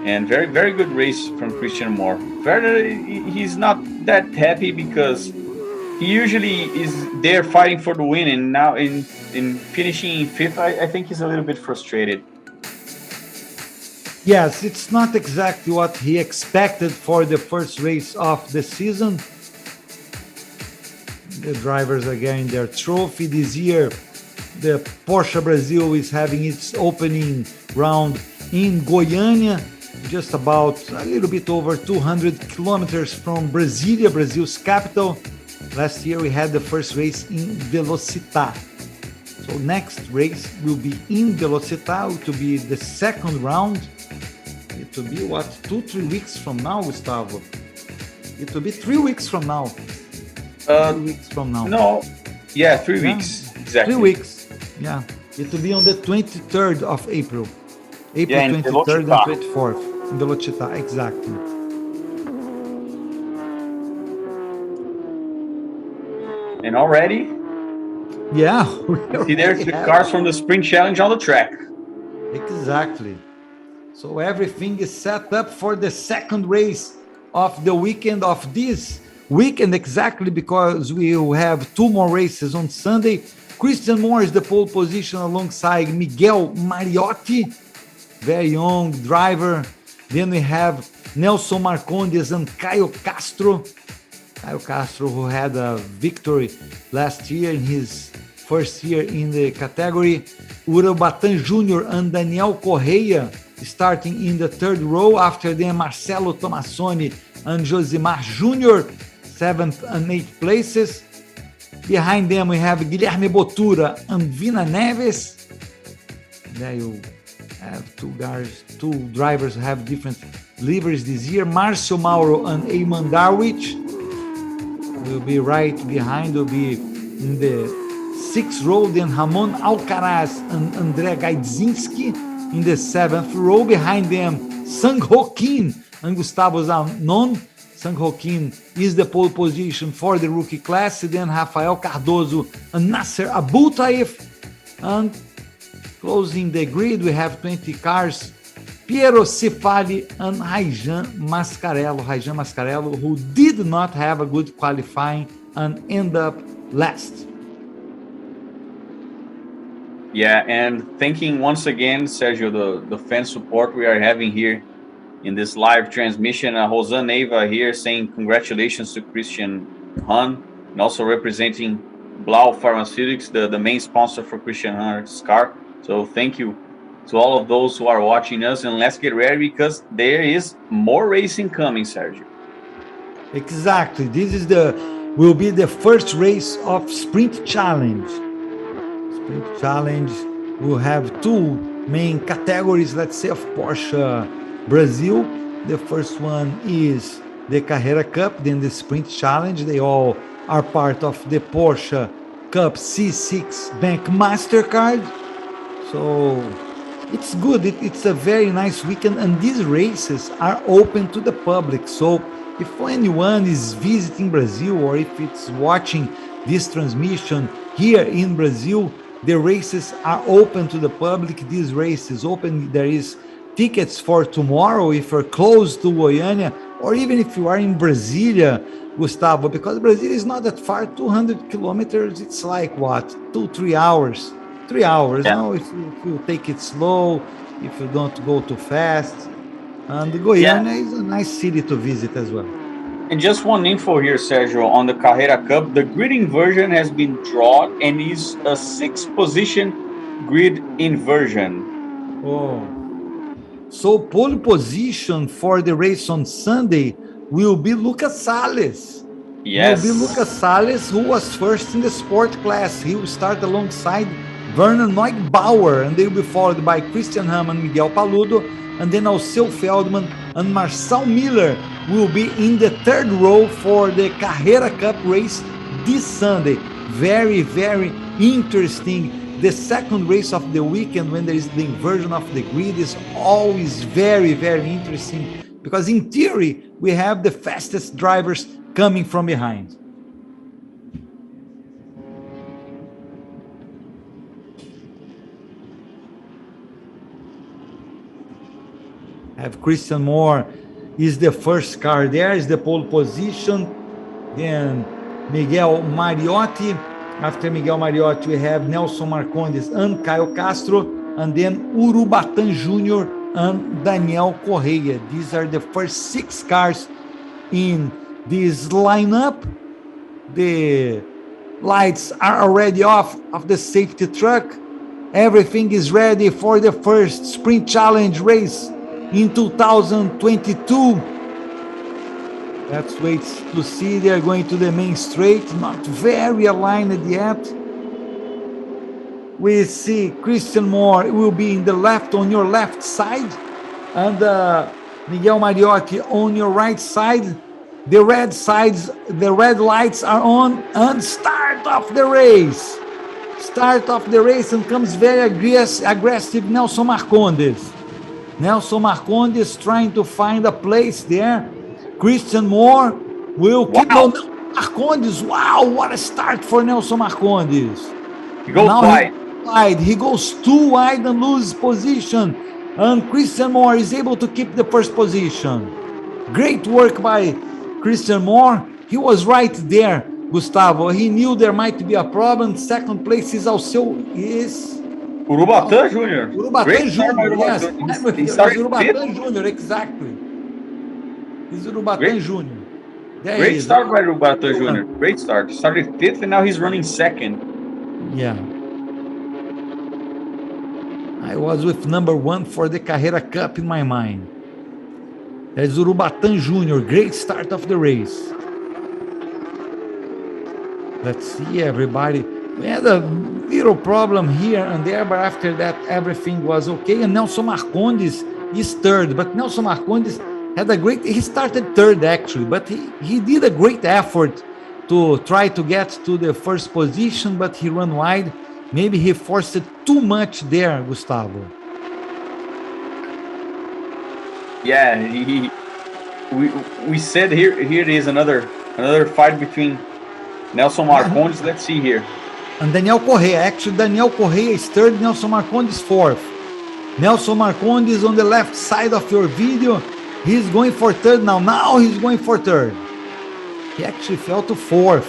[SPEAKER 2] and very, very good race from Christian Moore. Werner, he's not that happy because he usually is there fighting for the win, and now in finishing in fifth, I think he's a little bit frustrated.
[SPEAKER 1] Yes, it's not exactly what he expected for the first race of the season. The drivers are getting their trophy this year. The Porsche Brasil is having its opening round in Goiania, just about a little bit over 200 kilometers from Brasilia, Brazil's capital. Last year we had the first race in Velocitar. So next race will be in Velocitar. It will be the second round. It will be 2-3 weeks from now, Gustavo? It will be 3 weeks from now. 3 weeks from now.
[SPEAKER 2] No, yeah, 3 weeks. Exactly.
[SPEAKER 1] 3 weeks. Yeah. It will be on the 23rd of April. April 23rd and 24th. In Velocitar, exactly.
[SPEAKER 2] And already?
[SPEAKER 1] Yeah.
[SPEAKER 2] See, there's the cars from the Sprint Challenge on the track.
[SPEAKER 1] Exactly. So everything is set up for the second race of the weekend of this weekend, exactly because we will have 2 more races on Sunday. Christian Moore is the pole position alongside Miguel Mariotti, very young driver. Then we have Nelson Marcondes and Caio Castro. Caio Castro, who had a victory last year in his first year in the category. Urubatan Jr. and Daniel Correia starting in the third row. After them, Marcelo Tomassoni and Josimar Jr., 7th and 8th places. Behind them, we have Guilherme Botura and Vina Neves. There you have two drivers who have different liveries this year. Marcio Mauro and Eamon Darwich will be right behind, will be in the 6th row. Then Ramon Alcaraz and André Gaidzinski in the 7th row. Behind them, Sang Ho Kim and Gustavo Zanon. Sang Ho Kim is the pole position for the rookie class. Then Rafael Cardoso and Nasser Abultaif. And closing the grid, we have 20 cars. Piero Cefali and Raijan Mascarello, who did not have a good qualifying and end up last.
[SPEAKER 2] Yeah, and thanking once again, Sergio, the fan support we are having here in this live transmission. Rosan Neiva here saying congratulations to Christian Hahn, and also representing Blau Pharmaceutics, the main sponsor for Christian Hahn's car. So thank you to all of those who are watching us, and let's get ready because there is more racing coming, Sergio.
[SPEAKER 1] Exactly. This is will be the first race of Sprint Challenge. Sprint Challenge will have 2 main categories, let's say, of Porsche Brazil. The first one is the Carrera Cup, then the Sprint Challenge. They all are part of the Porsche Cup C6 Bank MasterCard. So it's good. It's a very nice weekend, and these races are open to the public. So if anyone is visiting Brazil, or if it's watching this transmission here in Brazil, the races are open to the public. This race is open. There is tickets for tomorrow if you're close to Goiania, or even if you are in Brasilia, Gustavo, because Brazil is not that far, 200 kilometers. It's like what, 2-3 hours? 3 hours, yeah. No? If you take it slow, if you don't go too fast. And Goiania is a nice city to visit as well.
[SPEAKER 2] And just one info here, Sergio, on the Carrera Cup, the gridding version has been drawn and is a 6-position grid inversion.
[SPEAKER 1] Oh. So pole position for the race on Sunday will be Lucas Salles.
[SPEAKER 2] Yes.
[SPEAKER 1] Will be Lucas Salles, who was first in the sport class. He will start alongside Werner Neugebauer, and they will be followed by Christian Ham and Miguel Paludo, and then Alceu Feldman and Marcel Miller will be in the 3rd row for the Carrera Cup race this Sunday. Very, very interesting The second race of the weekend, when there is the inversion of the grid, is always very, very interesting because in theory, we have the fastest drivers coming from behind. Have Christian Moore is the first car there, is the pole position. Then Miguel Mariotti. After Miguel Mariotti, we have Nelson Marcondes and Caio Castro. And then Urubatán Jr. and Daniel Correia. These are the first 6 cars in this lineup. The lights are already off of the safety truck. Everything is ready for the first Sprint Challenge race in 2022. Let's wait to see. They're going to the main straight, not very aligned yet. We see Christian Moore will be in the left, on your left side, and Miguel Mariotti on your right side. The red lights are on, and start of the race. Start of the race, and comes very aggressive Nelson Marcondes. Nelson Marcondes trying to find a place there. Christian Moore will keep on. Marcondes, wow, what a start for Nelson Marcondes.
[SPEAKER 2] He goes wide.
[SPEAKER 1] He goes too wide and loses position. And Christian Moore is able to keep the first position. Great work by Christian Moore. He was right there, Gustavo. He knew there might be a problem. Second place is also
[SPEAKER 2] Urubatán Jr.
[SPEAKER 1] Urubatán Jr., yes.
[SPEAKER 2] Urubatán
[SPEAKER 1] Jr., exactly. He's Urubatán Jr.
[SPEAKER 2] Great start by Urubatán Jr. Great start. Started 5th and now he's running 2nd.
[SPEAKER 1] Yeah. I was with number 1 for the Carrera Cup in my mind. There's Urubatán Jr. Great start of the race. Let's see, everybody. We had a little problem here and there, but after that, everything was okay. And Nelson Marcondes is 3rd, but Nelson Marcondes had he started 3rd actually, but he did a great effort to try to get to the first position, but he ran wide. Maybe he forced it too much there, Gustavo.
[SPEAKER 2] Yeah, we said here it is another fight between Nelson Marcondes. Let's see here.
[SPEAKER 1] And Daniel Correia. Actually, Daniel Correia is 3rd, Nelson Marcondes 4th. Nelson Marcondes on the left side of your video. He's going for 3rd now. Now he's going for 3rd. He actually fell to 4th.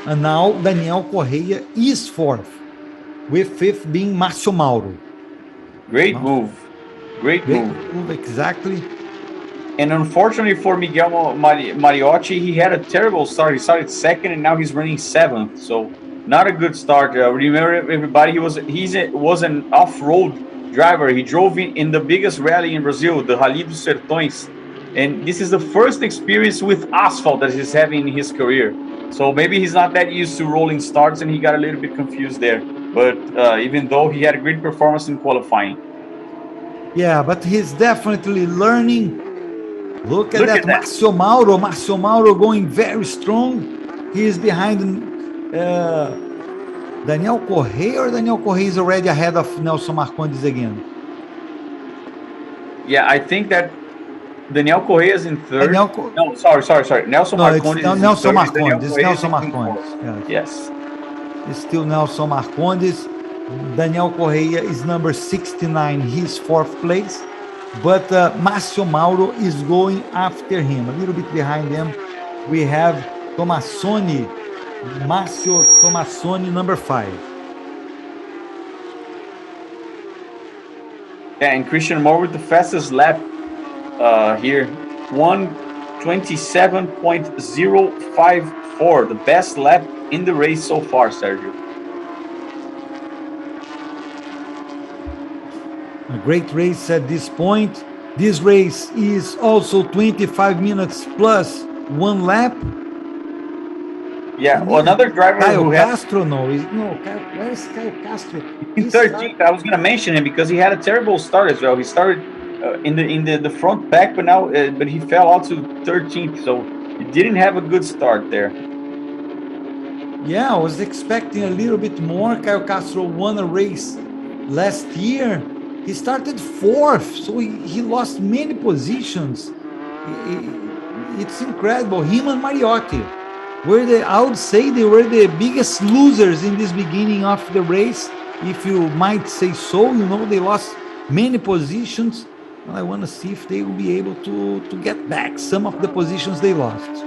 [SPEAKER 1] And now Daniel Correia is 4th. With 5th being Márcio Mauro.
[SPEAKER 2] Great move. Great move.
[SPEAKER 1] Exactly.
[SPEAKER 2] And unfortunately for Miguel Mariotti, he had a terrible start. He started 2nd and now he's running 7th. So not a good start. Remember, everybody, he was an off-road driver. He drove in the biggest rally in Brazil, the Rally dos Sertões. And this is the first experience with asphalt that he's having in his career. So maybe he's not that used to rolling starts and he got a little bit confused there. But even though he had a great performance in qualifying.
[SPEAKER 1] Yeah, but he's definitely learning. Look at that. Márcio Mauro going very strong. He is behind Daniel Correia, or Daniel Correia is already ahead of Nelson Marcondes again?
[SPEAKER 2] Yeah, I think that Daniel Correia is in 3rd. No, sorry. Nelson Marcondes is
[SPEAKER 1] Nelson
[SPEAKER 2] 3rd.
[SPEAKER 1] Marcondes. Nelson Marcondes.
[SPEAKER 2] Yes.
[SPEAKER 1] It's still Nelson Marcondes. Daniel Correia is number 69. He's 4th place. But Márcio Mauro is going after him. A little bit behind them, we have Márcio Tomassoni, number 5.
[SPEAKER 2] Yeah, and Christian Moore with the fastest lap here. 1:27.054, the best lap in the race so far, Sergio.
[SPEAKER 1] A great race at this point. This race is also 25 minutes plus 1 lap.
[SPEAKER 2] Yeah, well, another driver who
[SPEAKER 1] Castro, where is Caio Castro?
[SPEAKER 2] In 13th, I was going to mention him because he had a terrible start as well. He started in the front pack, but he fell out to 13th, so he didn't have a good start there.
[SPEAKER 1] Yeah, I was expecting a little bit more. Caio Castro won a race last year. He started fourth, so he lost many positions. It's incredible. Him and Mariotti I would say they were the biggest losers in this beginning of the race, if you might say so. They lost many positions. And I want to see if they will be able to get back some of the positions they lost.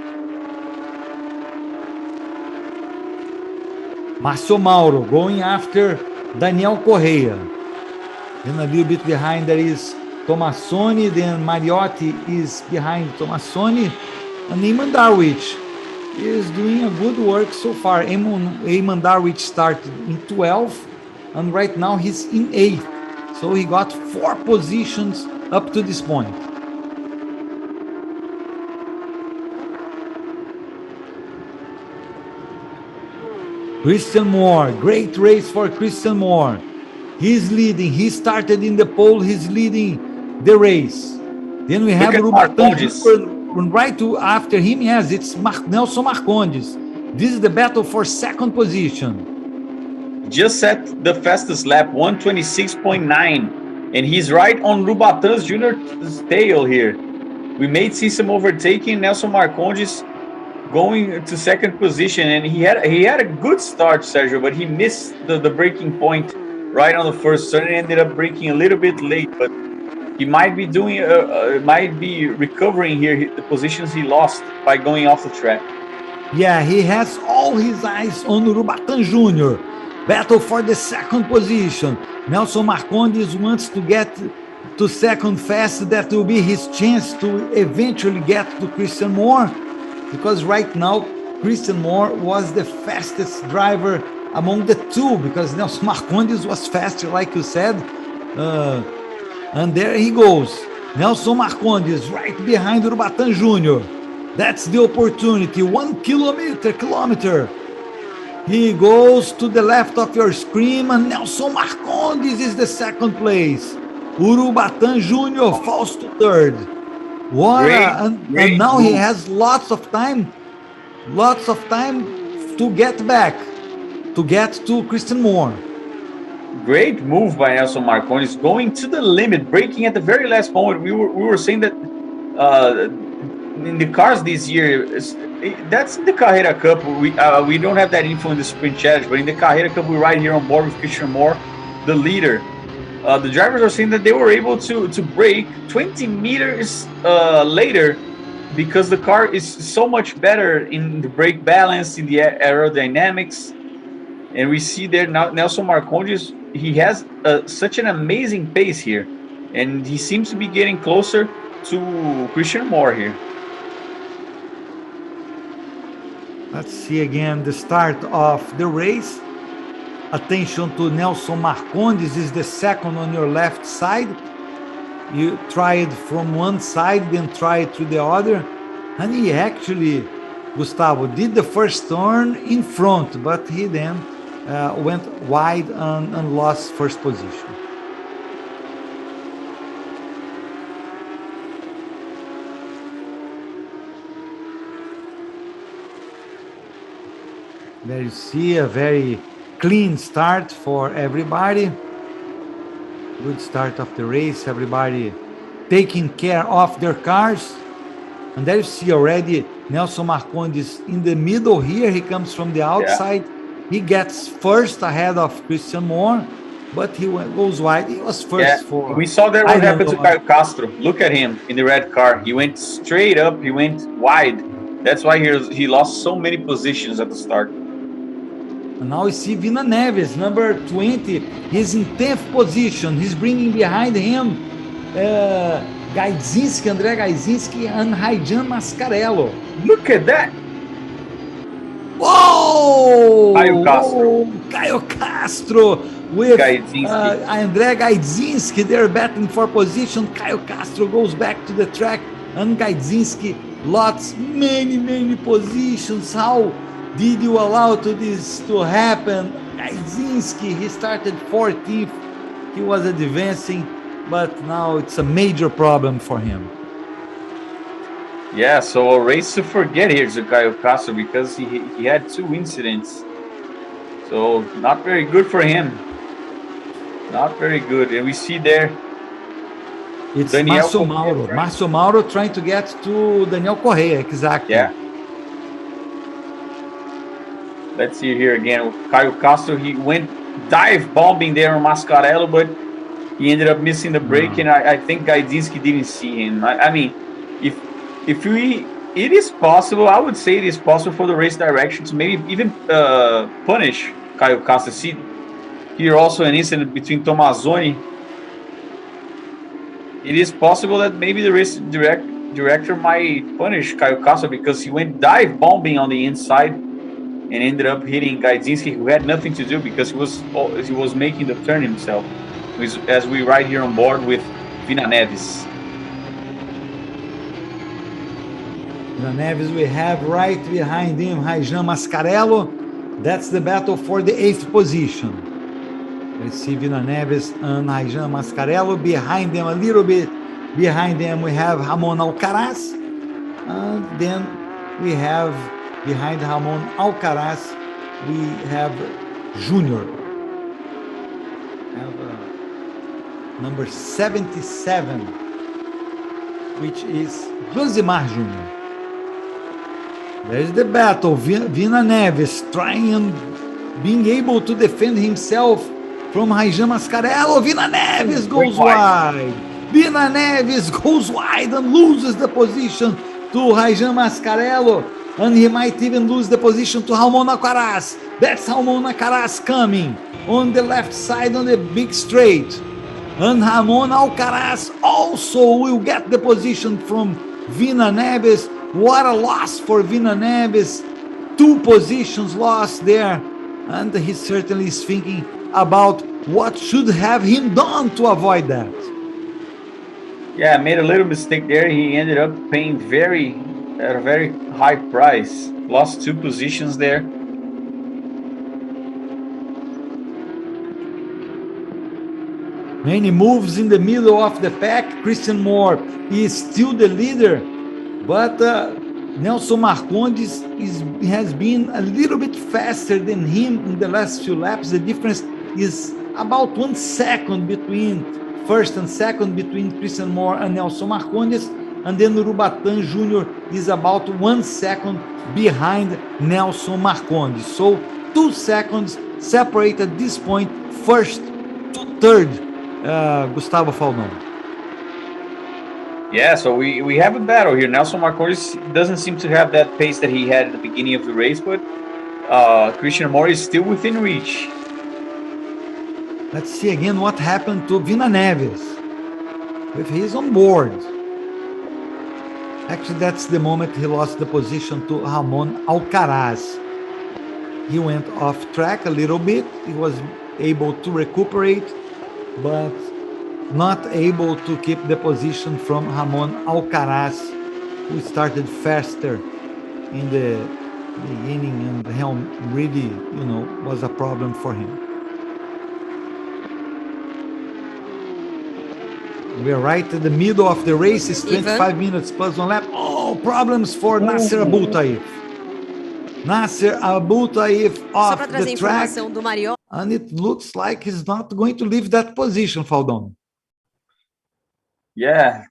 [SPEAKER 1] Márcio Mauro going after Daniel Correia. Then a little bit behind there is Tomassoni. Then Mariotti is behind Tomassoni. And Eamon Darwich is doing a good work so far. Eamon Darwich started in 12th, and right now he's in 8th. So he got 4 positions up to this point. Christian Moore, great race for Christian Moore. He's leading. He started in the pole. He's leading the race. Then we have Rubatan right after him. Yes, it's Nelson Marcondes. This is the battle for second position.
[SPEAKER 2] Just set the fastest lap, 126.9. And he's right on Rubatan Jr.'s tail here. We may see some overtaking. Nelson Marcondes going to second position, and he had a good start, Sergio, but he missed the braking point right on the first turn and ended up braking a little bit late. But he might be recovering here the positions he lost by going off the track.
[SPEAKER 1] Yeah, he has all his eyes on Rubatan Jr. Battle for the second position. Nelson Marcondes wants to get to second fast. That will be his chance to eventually get to Christian Moore, because right now Christian Moore was the fastest driver among the two, because Nelson Marcondes was faster, like you said. And there he goes. Nelson Marcondes right behind Rubatan Jr. That's the opportunity. 1 kilometer. He goes to the left of your screen, and Nelson Marcondes is the second place. Rubatan Jr. falls to third. And now he has lots of time to get back, to get to Christian Moore.
[SPEAKER 2] Great move by Nelson Marcondes, going to the limit, braking at the very last moment. We were saying that in the cars this year, that's in the Carrera Cup. We don't have that info in the Sprint Challenge, but in the Carrera Cup, we're right here on board with Christian Moore, the leader. The drivers are saying that they were able to brake 20 meters later, because the car is so much better in the brake balance, in the aerodynamics. And we see there now Nelson Marcondes, he has such an amazing pace here, and he seems to be getting closer to Christian Moore here.
[SPEAKER 1] Let's see again the start of the race. Attention to Nelson Marcondes, is the second on your left side. You try it from one side, then try it to the other. And he actually, Gustavo, did the first turn in front, but he then went wide and lost first position. There you see a very clean start for everybody. Good start of the race. Everybody taking care of their cars. And there you see already Nelson Marcondes in the middle here. He comes from the outside. Yeah. He gets first ahead of Christian Moore, but he goes wide. He was first for...
[SPEAKER 2] We saw there what happened to Caio Castro. Look at him in the red car. He went straight up. He went wide. That's why he lost so many positions at the start.
[SPEAKER 1] And now we see Vina Neves, number 20. He's in 10th position. He's bringing behind him André Gaidzinski, and Raijan Mascarello.
[SPEAKER 2] Look at that.
[SPEAKER 1] Whoa!
[SPEAKER 2] Caio
[SPEAKER 1] Castro with André Gaidzinski. They're battling for position. Caio Castro goes back to the track, and Gaidzinski lost many positions. How did you allow this to happen? Gaidzinski, he started 14th. He was advancing, but now it's a major problem for him.
[SPEAKER 2] Yeah, so a race to forget here to Caio Castro because he had two incidents. So not very good for him. Not very good. And we see there
[SPEAKER 1] It's
[SPEAKER 2] Daniel
[SPEAKER 1] Márcio
[SPEAKER 2] Correa
[SPEAKER 1] Mauro.
[SPEAKER 2] trying.
[SPEAKER 1] Márcio Mauro trying to get to Daniel Correa, exactly.
[SPEAKER 2] Yeah. Let's see here again. Caio Castro, he went dive bombing there on Mascarello, but he ended up missing the break, and I think Gaidinski didn't see him. I mean, if we, it is possible. I would say it is possible for the race direction to maybe even punish Caio Castro. See here also an incident between Tomazoni. It is possible that maybe the race director might punish Caio Castro because he went dive bombing on the inside and ended up hitting Gaidinski, who had nothing to do because he was making the turn himself. As we ride here on board with Vina Neves.
[SPEAKER 1] Vina Neves, we have right behind him Raijan Mascarello. That's the battle for the 8th position. Let's see Vina Neves and Raijan Mascarello. Behind them, a little bit behind them, we have Ramon Alcaraz. And then we have, behind Ramon Alcaraz, we have Junior. Number 77, which is Josimar Jr. There's the battle. Vina Neves trying, being able to defend himself from Raijan Mascarello. Vina Neves goes wide. Vina Neves goes wide and loses the position to Raijan Mascarello. And he might even lose the position to Ramon Alcaraz. That's Ramon Alcaraz coming on the left side on the big straight. And Ramon Alcaraz also will get the position from Vina Neves. What a loss for Vina Neves. 2 positions lost there. And he certainly is thinking about what should have him done to avoid that.
[SPEAKER 2] Yeah, made a little mistake there. He ended up paying at a very high price. Lost 2 positions there.
[SPEAKER 1] Many moves in the middle of the pack. Christian Moore is still the leader, but Nelson Marcondes has been a little bit faster than him in the last few laps. The difference is about 1 second between first and second between Christian Moore and Nelson Marcondes, and then Urubatán Jr. is about 1 second behind Nelson Marcondes. So 2 seconds separate at this point, first to third. Gustavo Faldon.
[SPEAKER 2] Yeah, so we have a battle here. Nelson Marcondes doesn't seem to have that pace that he had at the beginning of the race, but Christian Moore is still within reach.
[SPEAKER 1] Let's see again what happened to Vina Neves with his on board. Actually, that's the moment he lost the position to Ramon Alcaraz. He went off track a little bit. He was able to recuperate, but not able to keep the position from Ramon Alcaraz, who started faster in the beginning, and the helm really, was a problem for him. We're right in the middle of the race. It's 25 minutes plus 1 lap. Oh, problems for Nasser Abultaif. Nasser Abultaif off the track. And it looks like he's not going to leave that position, Faldon.
[SPEAKER 2] Yeah,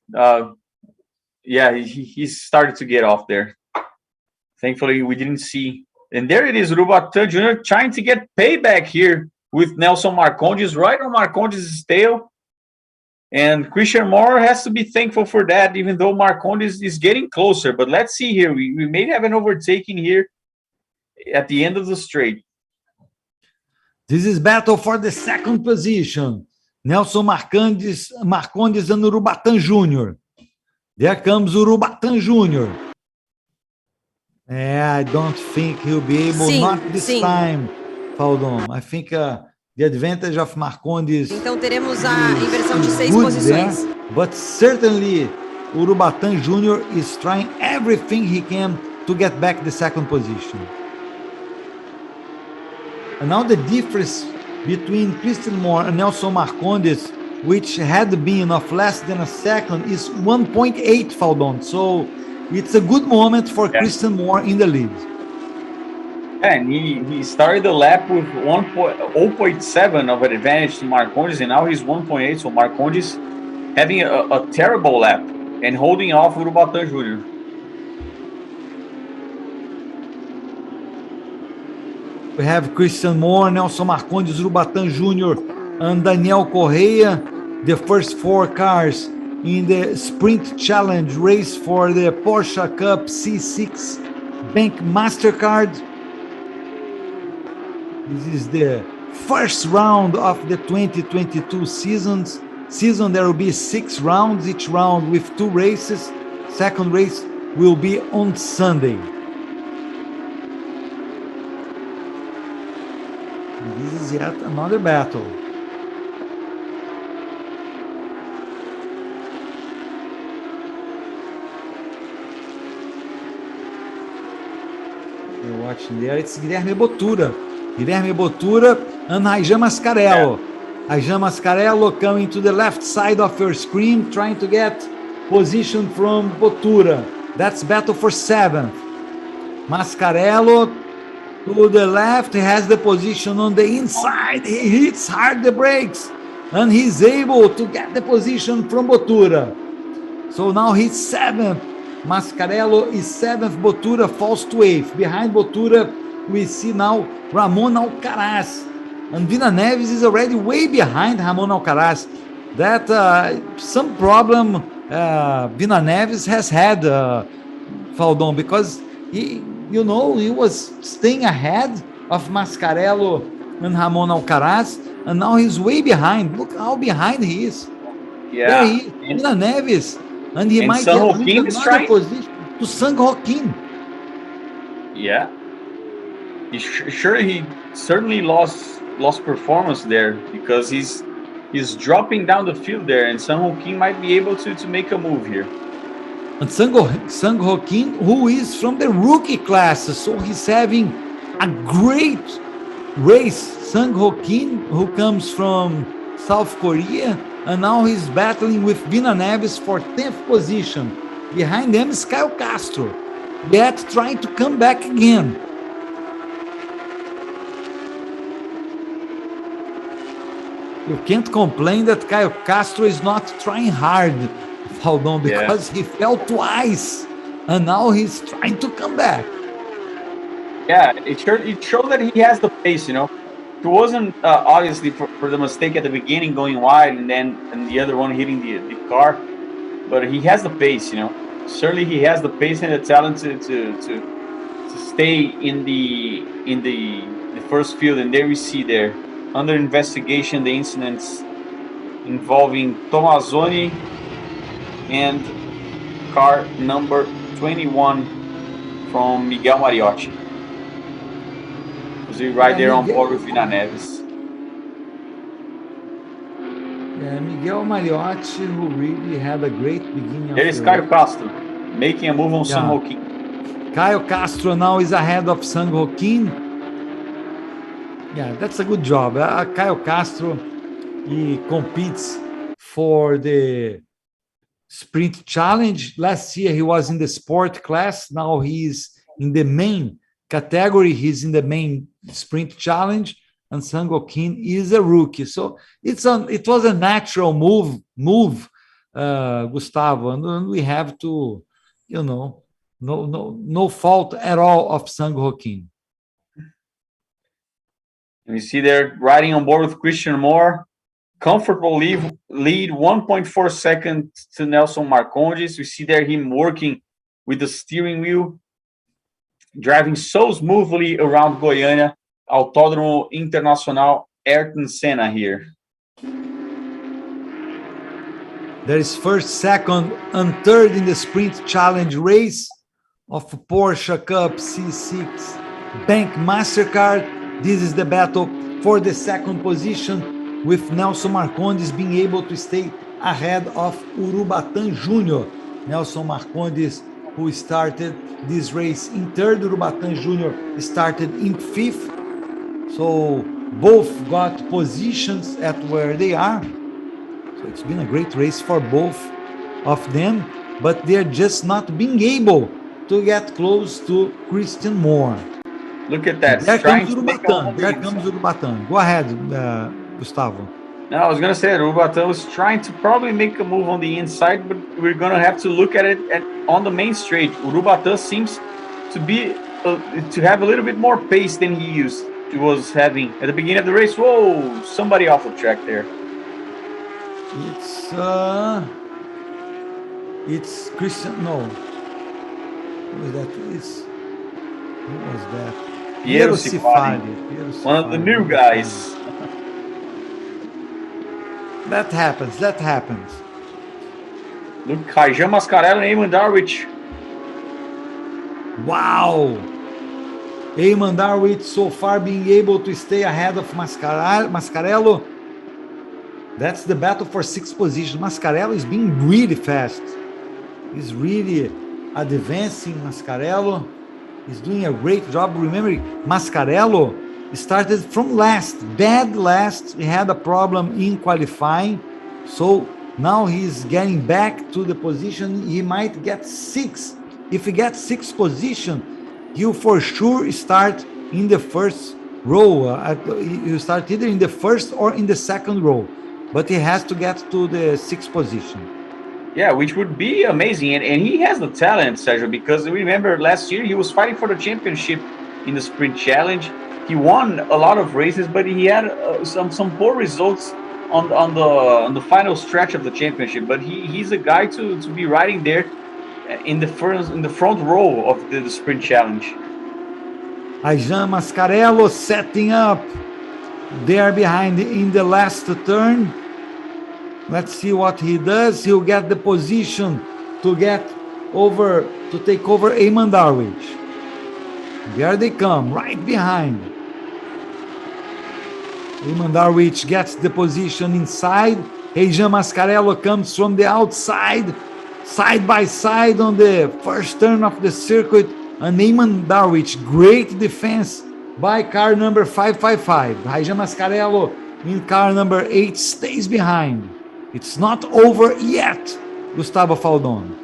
[SPEAKER 2] he started to get off there. Thankfully, we didn't see. And there it is, Urubatán Jr. trying to get payback here with Nelson Marcondes, right on Marcondes' tail. And Christian Moore has to be thankful for that, even though Marcondes is getting closer. But let's see here. We may have an overtaking here at the end of the straight.
[SPEAKER 1] This is battle for the second position. Nelson Marcondes and Urubatán Jr. There comes Urubatán Jr. I don't think he'll be able, not this time, Faldon. I think the advantage of Marcondes.
[SPEAKER 3] Então teremos a inversão de 6 posições.
[SPEAKER 1] There, but certainly Urubatán Jr. is trying everything he can to get back the second position. And now the difference between Christian Moore and Nelson Marcondes, which had been of less than a second, is 1.8, Faldon. So it's a good moment for
[SPEAKER 2] Yeah.
[SPEAKER 1] Christian Moore in the lead.
[SPEAKER 2] And he started the lap with 0.7 of an advantage to Marcondes, and now he's 1.8. So Marcondes having a terrible lap and holding off Urubatán Jr.
[SPEAKER 1] We have Christian Moore, Nelson Marcondes, Urubatán Jr., and Daniel Correia, the first four cars in the Sprint Challenge race for the Porsche Cup C6 Bank MasterCard. This is the first round of the 2022 season. There will be 6 rounds, each round with 2 races. Second race will be on Sunday. This is yet another battle. You're watching there, it's Guilherme Bottura. Guilherme Bottura and Raijan Mascarello. Raijan Mascarello coming to the left side of your screen, trying to get position from Bottura. That's battle for 7th. Mascarello to the left, he has the position on the inside. He hits hard the brakes, and he's able to get the position from Bottura. So now he's 7th. Mascarello is 7th. Bottura falls to 8th. Behind Bottura, we see now Ramon Alcaraz. And Vina Neves is already way behind Ramon Alcaraz. That some problem Vina Neves has had, Faldon, because he was staying ahead of Mascarello and Ramon Alcaraz, and now he's way behind. Look how behind he is.
[SPEAKER 2] Yeah.
[SPEAKER 1] There he is, Vina Neves, and he might get another position to Sang Joaquin.
[SPEAKER 2] Yeah. He certainly lost performance there, because he's dropping down the field there, and Sang Joaquin might be able to make a move here.
[SPEAKER 1] And Sang Joaquin, who is from the rookie class, so he's having a great race. Sang Joaquin, who comes from South Korea, and now he's battling with Vina Neves for 10th position. Behind them is Caio Castro, yet trying to come back again. You can't complain that Caio Castro is not trying hard, Faldon, because he fell twice, and now he's trying to come back.
[SPEAKER 2] Yeah, it showed that he has the pace, It wasn't obviously for the mistake at the beginning going wide and the other one hitting the car, but he has the pace, Certainly he has the pace and the talent to stay in the first field. And there we see there, under investigation, the incidents involving Tomazoni and car number 21 from Miguel Mariotti. So right there on board with Vina Neves.
[SPEAKER 1] Yeah, Miguel Mariotti, who really had a great beginning.
[SPEAKER 2] There is Caio Castro making a move on Sang Joaquin.
[SPEAKER 1] Caio Castro now is ahead of Sang Joaquin. Yeah, that's a good job. Caio Castro, he competes for the Sprint Challenge. Last year he was in the sport class. Now he's in the main category. He's in the main Sprint Challenge, and Sang Joaquin is a rookie. So it was a natural move, Gustavo, and we have to, no fault at all of Sang Joaquin.
[SPEAKER 2] And you see there riding on board with Christian Moore. Comfortable lead 1.4 seconds to Nelson Marcondes. We see there him working with the steering wheel, driving so smoothly around Goiania, Autódromo Internacional Ayrton Senna here.
[SPEAKER 1] There is first, second, and third in the Sprint Challenge race of Porsche Cup C6 Bank MasterCard. This is the battle for the second position, with Nelson Marcondes being able to stay ahead of Urubatán Jr. Nelson Marcondes, who started this race in third. Urubatán Jr. started in fifth. So both got positions at where they are. So it's been a great race for both of them. but they're just not being able to get close to Christian Moore.
[SPEAKER 2] Look at that.
[SPEAKER 1] There
[SPEAKER 2] Trying
[SPEAKER 1] comes
[SPEAKER 2] to make a
[SPEAKER 1] Urubatan.
[SPEAKER 2] move
[SPEAKER 1] There
[SPEAKER 2] inside.
[SPEAKER 1] comes Urubatan. Go ahead, Gustavo.
[SPEAKER 2] No, I was going to say that Urubatan was trying to probably make a move on the inside, but we're going to have to look at it on the main straight. Urubatan seems to have a little bit more pace than he was having at the beginning of the race. Whoa, somebody off the track there.
[SPEAKER 1] It's Christian. No, who was that? Who was that?
[SPEAKER 2] Piero Cifali, one of the new guys.
[SPEAKER 1] That happens.
[SPEAKER 2] Look, Rajan Mascarello and Eamon Darwich.
[SPEAKER 1] Wow! Eamon Darwich so far being able to stay ahead of Mascarello. That's the battle for 6th position. Mascarello is being really fast. He's really advancing. Mascarello is doing a great job. Remember, Mascarello started from dead last. He had a problem in qualifying. So now he's getting back to the position. He might get 6th. If he gets 6th position, he'll for sure start in the first row. He'll start either in the first or in the second row. But he has to get to the 6th position.
[SPEAKER 2] Yeah, which would be amazing. And he has the talent, Sergio, because remember last year he was fighting for the championship in the sprint challenge. He won a lot of races, but he had some poor results on the final stretch of the championship. But he's a guy to be riding there in the front row of the sprint challenge.
[SPEAKER 1] Rajan Mascarello setting up there behind in the last turn. Let's see what he does. He'll get the position to take over Eamon Darwich. There they come, right behind. Eamon Darwich gets the position inside. Rajan Mascarello comes from the outside, side by side on the first turn of the circuit. And Eamon Darwich, great defense by car number 555. Rajan Mascarello in car number 8 stays behind. It's not over yet, Gustavo Faldon.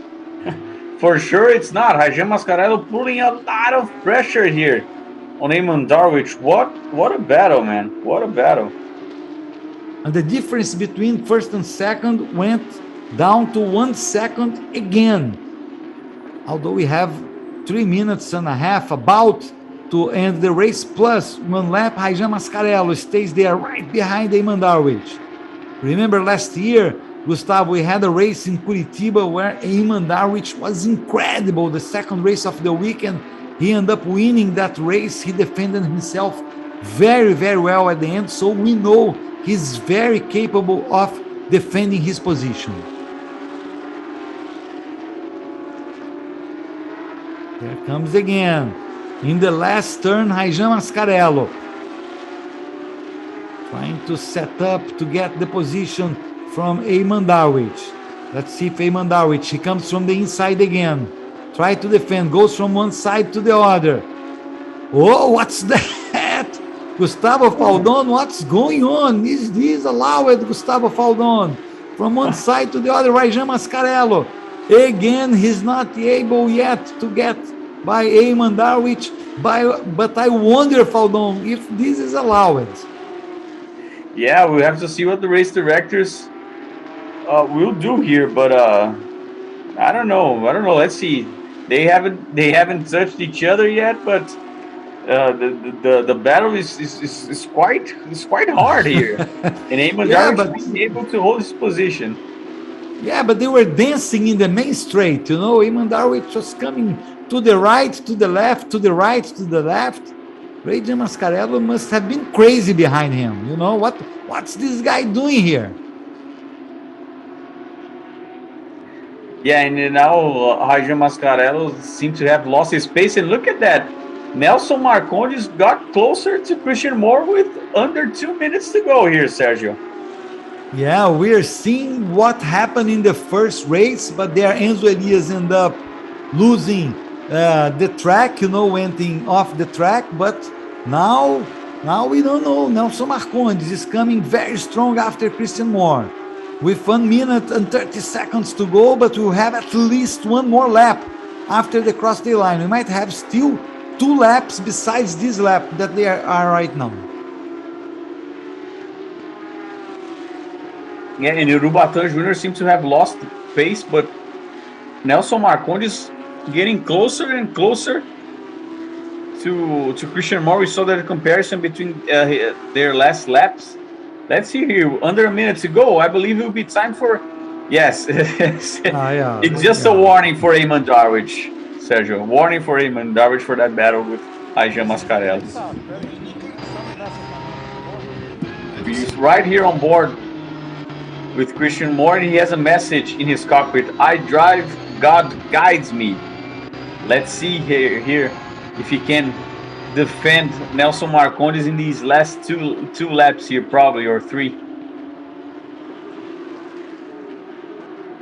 [SPEAKER 2] For sure it's not. Rajan Mascarello pulling a lot of pressure here on Eamon Darwich. What a battle, man. What a battle.
[SPEAKER 1] And the difference between first and second went down to 1 second again. Although we have 3 minutes and a half about to end the race, plus 1 lap, Rajan Mascarello stays there right behind Eamon Darwich. Remember last year, Gustavo, we had a race in Curitiba where Eamon Darwich was incredible. The second race of the weekend, he ended up winning that race. He defended himself very, very well at the end. So we know he's very capable of defending his position. There comes again. In the last turn, Rajan Mascarello trying to set up to get the position from Eamon Darwich. Let's see if Eamon Darwich, he comes from the inside again. Try to defend, goes from one side to the other. Oh, what's that? Gustavo Faldon, what's going on? Is this allowed, Gustavo Faldon? From one side to the other, Rajan Mascarello. Again, he's not able yet to get by Eamon Darwich, but I wonder, Faldon, if this is allowed.
[SPEAKER 2] Yeah, we have to see what the race directors will do here, but I don't know. Let's see. They haven't touched each other yet, but the battle is quite hard here. And Eamon Darwich is able to hold his position.
[SPEAKER 1] Yeah, but they were dancing in the main straight, you know. Eamon Darwich was coming to the right, to the left, to the right, to the left. Rajan Mascarello must have been crazy behind him. You know, what's this guy doing here?
[SPEAKER 2] Yeah, and now Rajan Mascarello seems to have lost his pace. And look at that. Nelson Marcondes got closer to Christian Moore with under 2 minutes to go here, Sergio.
[SPEAKER 1] Yeah, we're seeing what happened in the first race, but there Enzo Elias end up losing the track, you know, went off the track, but now we don't know. Nelson Marcondes is coming very strong after Christian Moore. with 1 minute and 30 seconds to go, but we'll have at least one more lap after they cross the line. We might have still 2 laps besides this lap that they are right now.
[SPEAKER 2] Yeah, and Urubatán Jr. seems to have lost pace, but Nelson Marcondes getting closer and closer to Christian Moore. We saw that comparison between their last laps. Let's see here, under a minute to go. I believe it will be time for, yes, it's just a warning for Eamon Darwich, Sergio. Warning for Eamon Darwich for that battle with Raijan Mascarello. He's right here on board with Christian Moore, and he has a message in his cockpit. I drive, God guides me. Let's see here if he can defend Nelson Marcondes in these last two laps here, probably, or 3.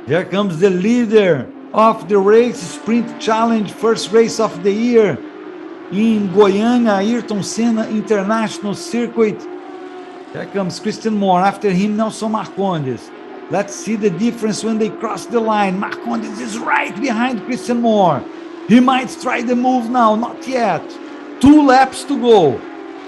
[SPEAKER 1] Here comes the leader of the race, Sprint Challenge, first race of the year in Goiania, Ayrton Senna International Circuit. Here comes Christian Moore, after him Nelson Marcondes. Let's see the difference when they cross the line. Marcondes is right behind Christian Moore. He might try the move now, not yet. 2 laps to go.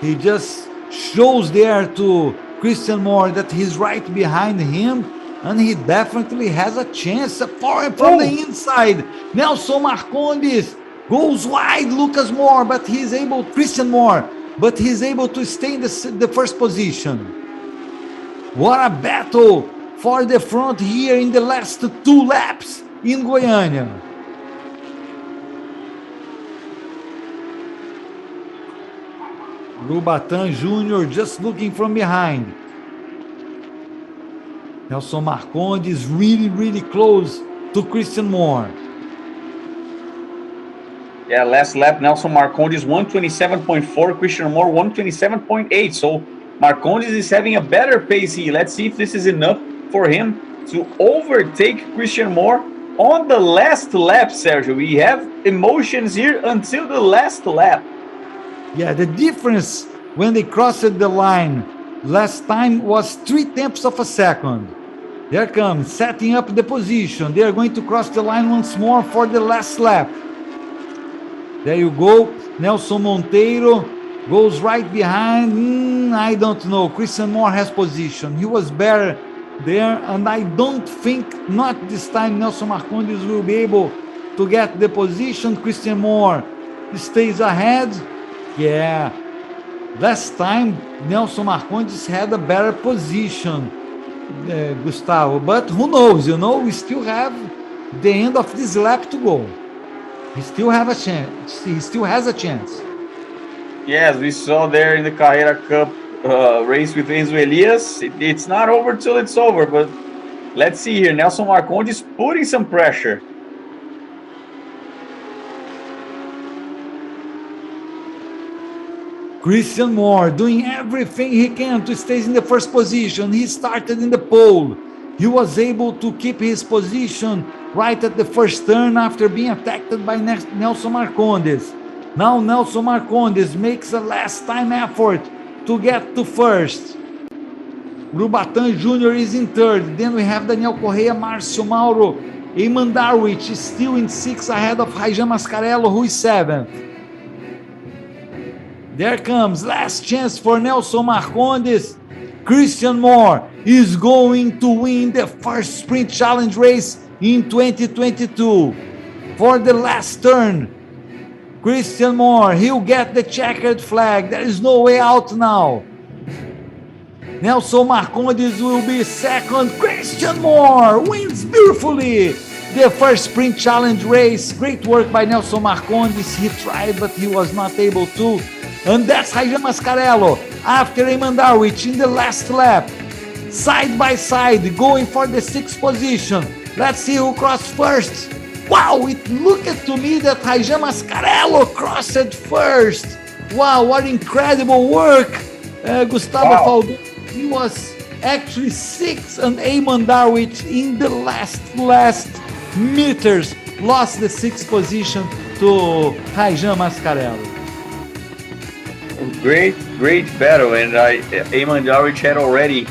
[SPEAKER 1] He just shows there to Christian Moore that he's right behind him, and he definitely has a chance from the inside. Nelson Marcondes goes wide, Lucas Moore, but Christian Moore, but he's able to stay in the first position. What a battle for the front here in the last 2 laps in Goiania. Urubatán Jr. just looking from behind. Nelson Marcondes really close to Christian Moore.
[SPEAKER 2] Yeah, last lap, Nelson Marcondes 127.4, Christian Moore 127.8. So Marcondes is having a better pace here. Let's see if this is enough for him to overtake Christian Moore on the last lap, Sergio. We have emotions here until the last lap.
[SPEAKER 1] Yeah, the difference when they crossed the line last time was 0.3 of a second. There comes, setting up the position. They are going to cross the line once more for the last lap. There you go. Nelson Monteiro goes right behind. I don't know. Christian Moore has position. He was better there, and I don't think, not this time, Nelson Marcondes will be able to get the position. Christian Moore stays ahead. Yeah, last time Nelson Marcondes had a better position, Gustavo, but who knows, we still have the end of this lap to go. He still has a chance.
[SPEAKER 2] Yes, we saw there in the Carrera Cup race with Enzo Elias. It's not over till it's over, but let's see here. Nelson Marcondes putting some pressure.
[SPEAKER 1] Christian Moore doing everything he can to stay in the first position. He started in the pole. He was able to keep his position right at the first turn after being attacked by Nelson Marcondes. Now Nelson Marcondes makes a last time effort to get to first. Urubatán Jr. is in third. Then we have Daniel Correia, Márcio Mauro, Eamon Darwich is still in 6th ahead of Raijan Mascarello, who is 7th. There comes last chance for Nelson Marcondes. Christian Moore is going to win the first Sprint Challenge race in 2022. For the last turn, Christian Moore, he'll get the checkered flag. There is no way out now. Nelson Marcondes will be second. Christian Moore wins beautifully the first Sprint Challenge race. Great work by Nelson Marcondes. He tried, but he was not able to. And that's Raijan Mascarello after Eamon Darwich in the last lap. Side by side, going for the 6th position. Let's see who crossed first. Wow, it looked to me that Raijan Mascarello crossed first. Wow, what incredible work. Gustavo Faldo, he was actually 6th, and Eamon Darwich in the last meters lost the 6th position to Raijan Mascarello.
[SPEAKER 2] Great battle, and Eamon Darwich had already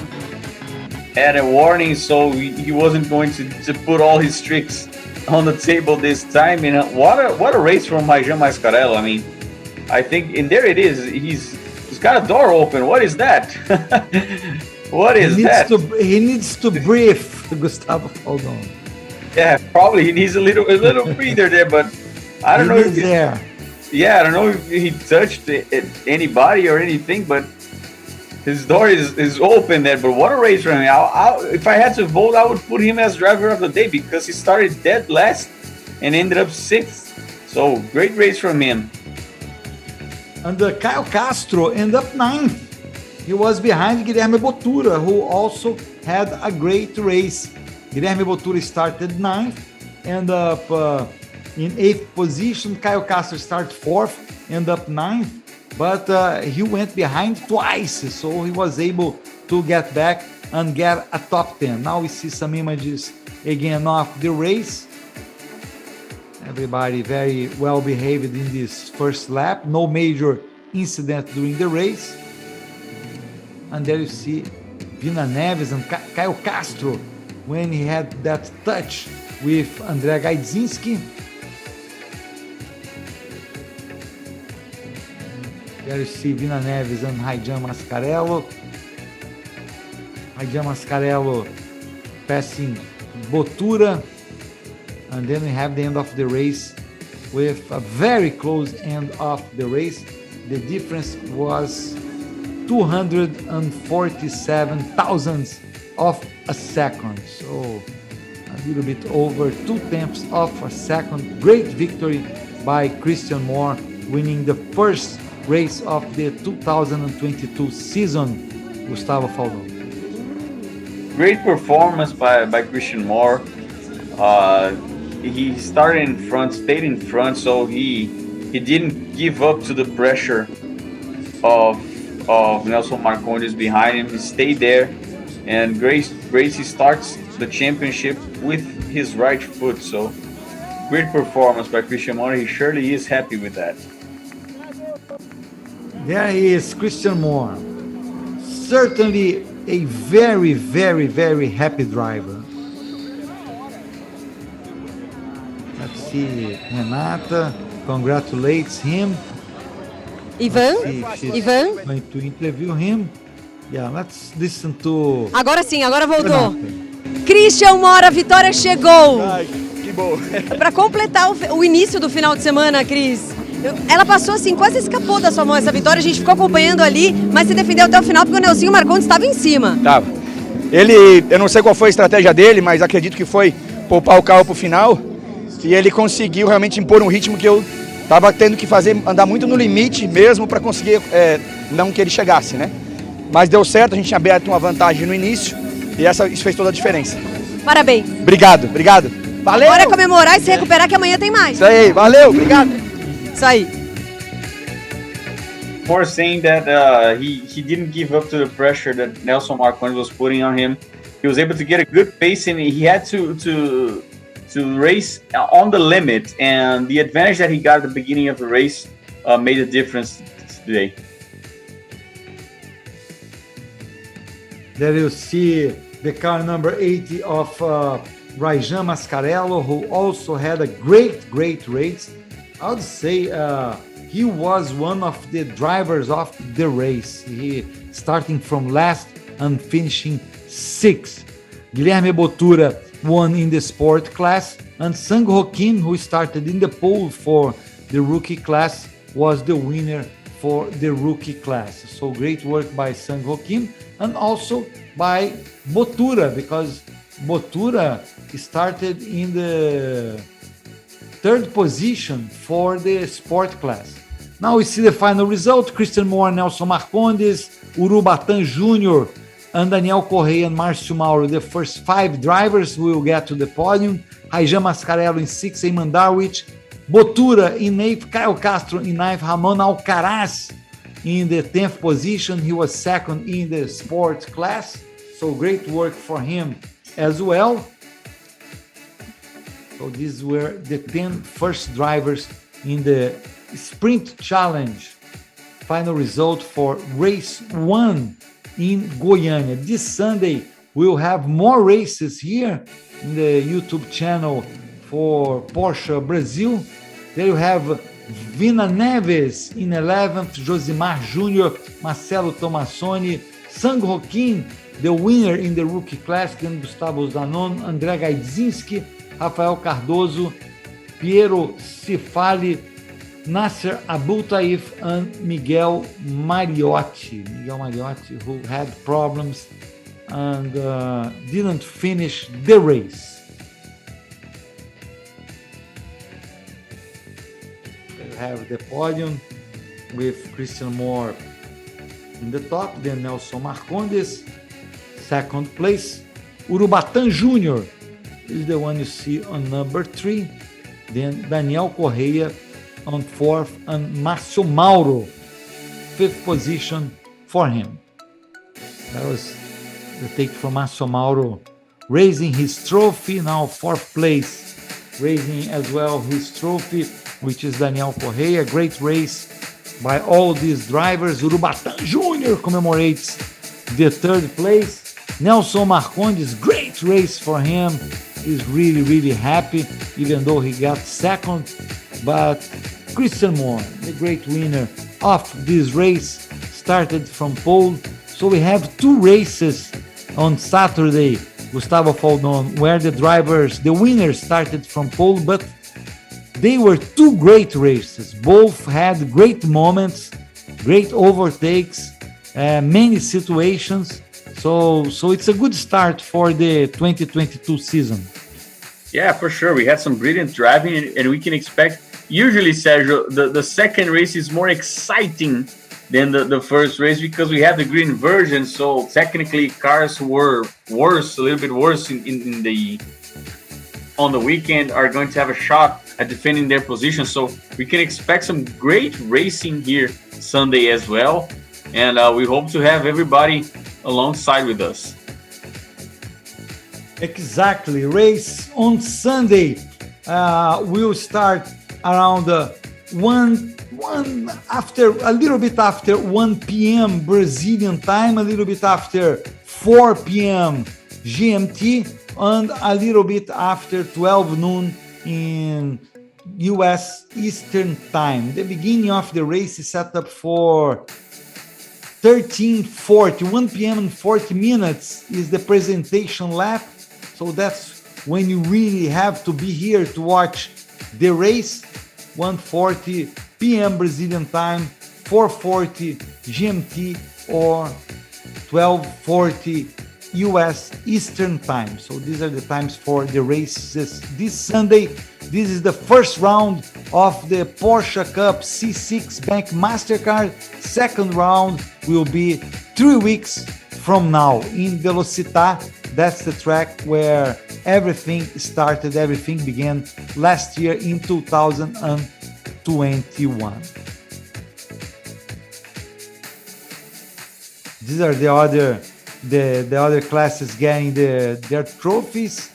[SPEAKER 2] had a warning, so he wasn't going to put all his tricks on the table this time. And what a race from Raijan Mascarello. I mean, I think, and there it is. He's got a door open. What is that? What is that?
[SPEAKER 1] He needs to breathe, Gustavo Faldon.
[SPEAKER 2] Yeah, probably he needs a little breather there, but I don't know if
[SPEAKER 1] there.
[SPEAKER 2] Yeah, I don't know if he touched anybody or anything, but his door is open there. But what a race for him! If I had to vote, I would put him as driver of the day because he started dead last and ended up 6th. So great race from him.
[SPEAKER 1] And Kyle Castro ended up 9th. He was behind Guilherme Bottura, who also had a great race. Guilherme Bottura started 9th, ended up in 8th position. Kyle Castro started 4th, ended up 9th, but he went behind twice, so he was able to get back and get a top 10. Now we see some images again of the race. Everybody very well behaved in this first lap. No major incident during the race. And there you see Vina Neves and Kyle Castro when he had that touch with André Gaidzinski. There you see Vina Neves and Raijan Mascarello. Raijan Mascarello passing Bottura. And then we have the end of the race with a very close end of the race. The difference was 247 thousandths of a second. So a little bit over 0.2 of a second. Great victory by Christian Moore, winning the first race of the 2022 season. Gustavo Faldon.
[SPEAKER 2] Great performance by Christian Moore. He started in front, stayed in front, so he didn't give up to the pressure of Nelson Marcondes behind him. He stayed there, and Gracie starts the championship with his right foot. So great performance by Christian Moore. He surely is happy with that.
[SPEAKER 1] There he is, Christian Moore. Certainly a very, very, very happy driver. Let's see, Renata congratulates him.
[SPEAKER 3] Ivan?
[SPEAKER 1] Going to interview him. Yeah, let's listen to...
[SPEAKER 3] Agora sim, agora voltou.
[SPEAKER 1] Renata.
[SPEAKER 3] Christian Moore, a vitória chegou.
[SPEAKER 5] Ai, que bom.
[SPEAKER 3] Para completar o início do final de semana, Cris, ela passou assim, quase escapou da sua mão essa vitória. A gente ficou acompanhando ali, mas se defendeu até o final porque o Nelsinho Marcondes estava em cima.
[SPEAKER 5] Tava. Eu não sei qual foi a estratégia dele, mas acredito que foi poupar o carro pro final. E ele conseguiu realmente impor um ritmo que eu tava tendo que fazer, andar muito no limite mesmo para conseguir não que ele chegasse, né? Mas deu certo, a gente tinha aberto uma vantagem no início e isso fez toda a diferença.
[SPEAKER 3] Parabéns.
[SPEAKER 5] Obrigado. Valeu!
[SPEAKER 3] Agora é comemorar e se recuperar que amanhã tem mais.
[SPEAKER 5] Isso aí, valeu, obrigado.
[SPEAKER 3] Isso aí.
[SPEAKER 2] Moore saying that he didn't give up to the pressure that Nelson Marcondes was putting on him. He was able to get a good pace, and he had to race on the limit, and the advantage that he got at the beginning of the race made a difference today.
[SPEAKER 1] There you see the car number 80 of Raijan Mascarello, who also had a great race. I would say he was one of the drivers of the race. He starting from last and finishing 6th. Guilherme Bottura won in the sport class, and Sang Joaquim, who started in the pole for the rookie class, was the winner for the rookie class. So great work by Sang Joaquim and also by Bottura, because Bottura started in the 3rd position for the sport class. Now we see the final result. Christian Moore, Nelson Marcondes, Urubatan Jr., and Daniel Correia and Márcio Mauro, the first 5 drivers who will get to the podium. Raijan Mascarello in 6th, Eamon Darwich. Bottura in 8th, Kyle Castro in 9th, Ramon Alcaraz in the 10th position. He was 2nd in the sports class. So great work for him as well. So these were the 10 first drivers in the Sprint Challenge. Final result for race 1 in Goiania. This Sunday, we'll have more races here in the YouTube channel for Porsche Brasil. There you have Vina Neves in 11th, Josimar Júnior, Marcelo Tomassoni, Sang Roquin, the winner in the rookie class, then Gustavo Zanon, André Gaidzinski, Rafael Cardoso, Piero Cifali, Nasser Abultaif, and Miguel Mariotti. Miguel Mariotti, who had problems and didn't finish the race. We have the podium with Christian Moore in the top, then Nelson Marcondes, second place. Urubatán Jr. is the one you see on number 3. Then Daniel Correia on 4th, and Márcio Mauro, 5th position for him. That was the take from Márcio Mauro, raising his trophy, now 4th place, raising as well his trophy, which is Daniel Correia. Great race by all these drivers. Urubatán Jr. commemorates the 3rd place. Nelson Marcondes, great race for him. He's really, really happy, even though he got 2nd. But Christian Moore, the great winner of this race, started from pole. So we have 2 races on Saturday, Gustavo Faldon, where the winners started from pole, but they were 2 great races. Both had great moments, great overtakes, many situations. So it's a good start for the 2022 season.
[SPEAKER 2] Yeah, for sure. We had some brilliant driving, and we can expect, usually, Sergio, the second race is more exciting than the first race because we have the green version. So technically, cars were a little bit worse on the weekend, are going to have a shot at defending their position. So we can expect some great racing here Sunday as well. And we hope to have everybody alongside with us.
[SPEAKER 1] Exactly. Race on Sunday will start around a little bit after 1 p.m. Brazilian time, a little bit after 4 p.m. GMT, and a little bit after 12 noon in U.S. Eastern Time. The beginning of the race is set up for 13:40, 1 p.m. and 40 minutes is the presentation lap. So that's when you really have to be here to watch the race. 1:40 p.m. Brazilian time, 4:40 GMT, or 12:40 U.S. Eastern Time. So these are the times for the races this Sunday. This is the first round of the Porsche Cup C6 Bank MasterCard. Second round will be 3 weeks from now in Velocitar. That's the track where everything started, everything began last year in 2021. These are the other classes getting their trophies,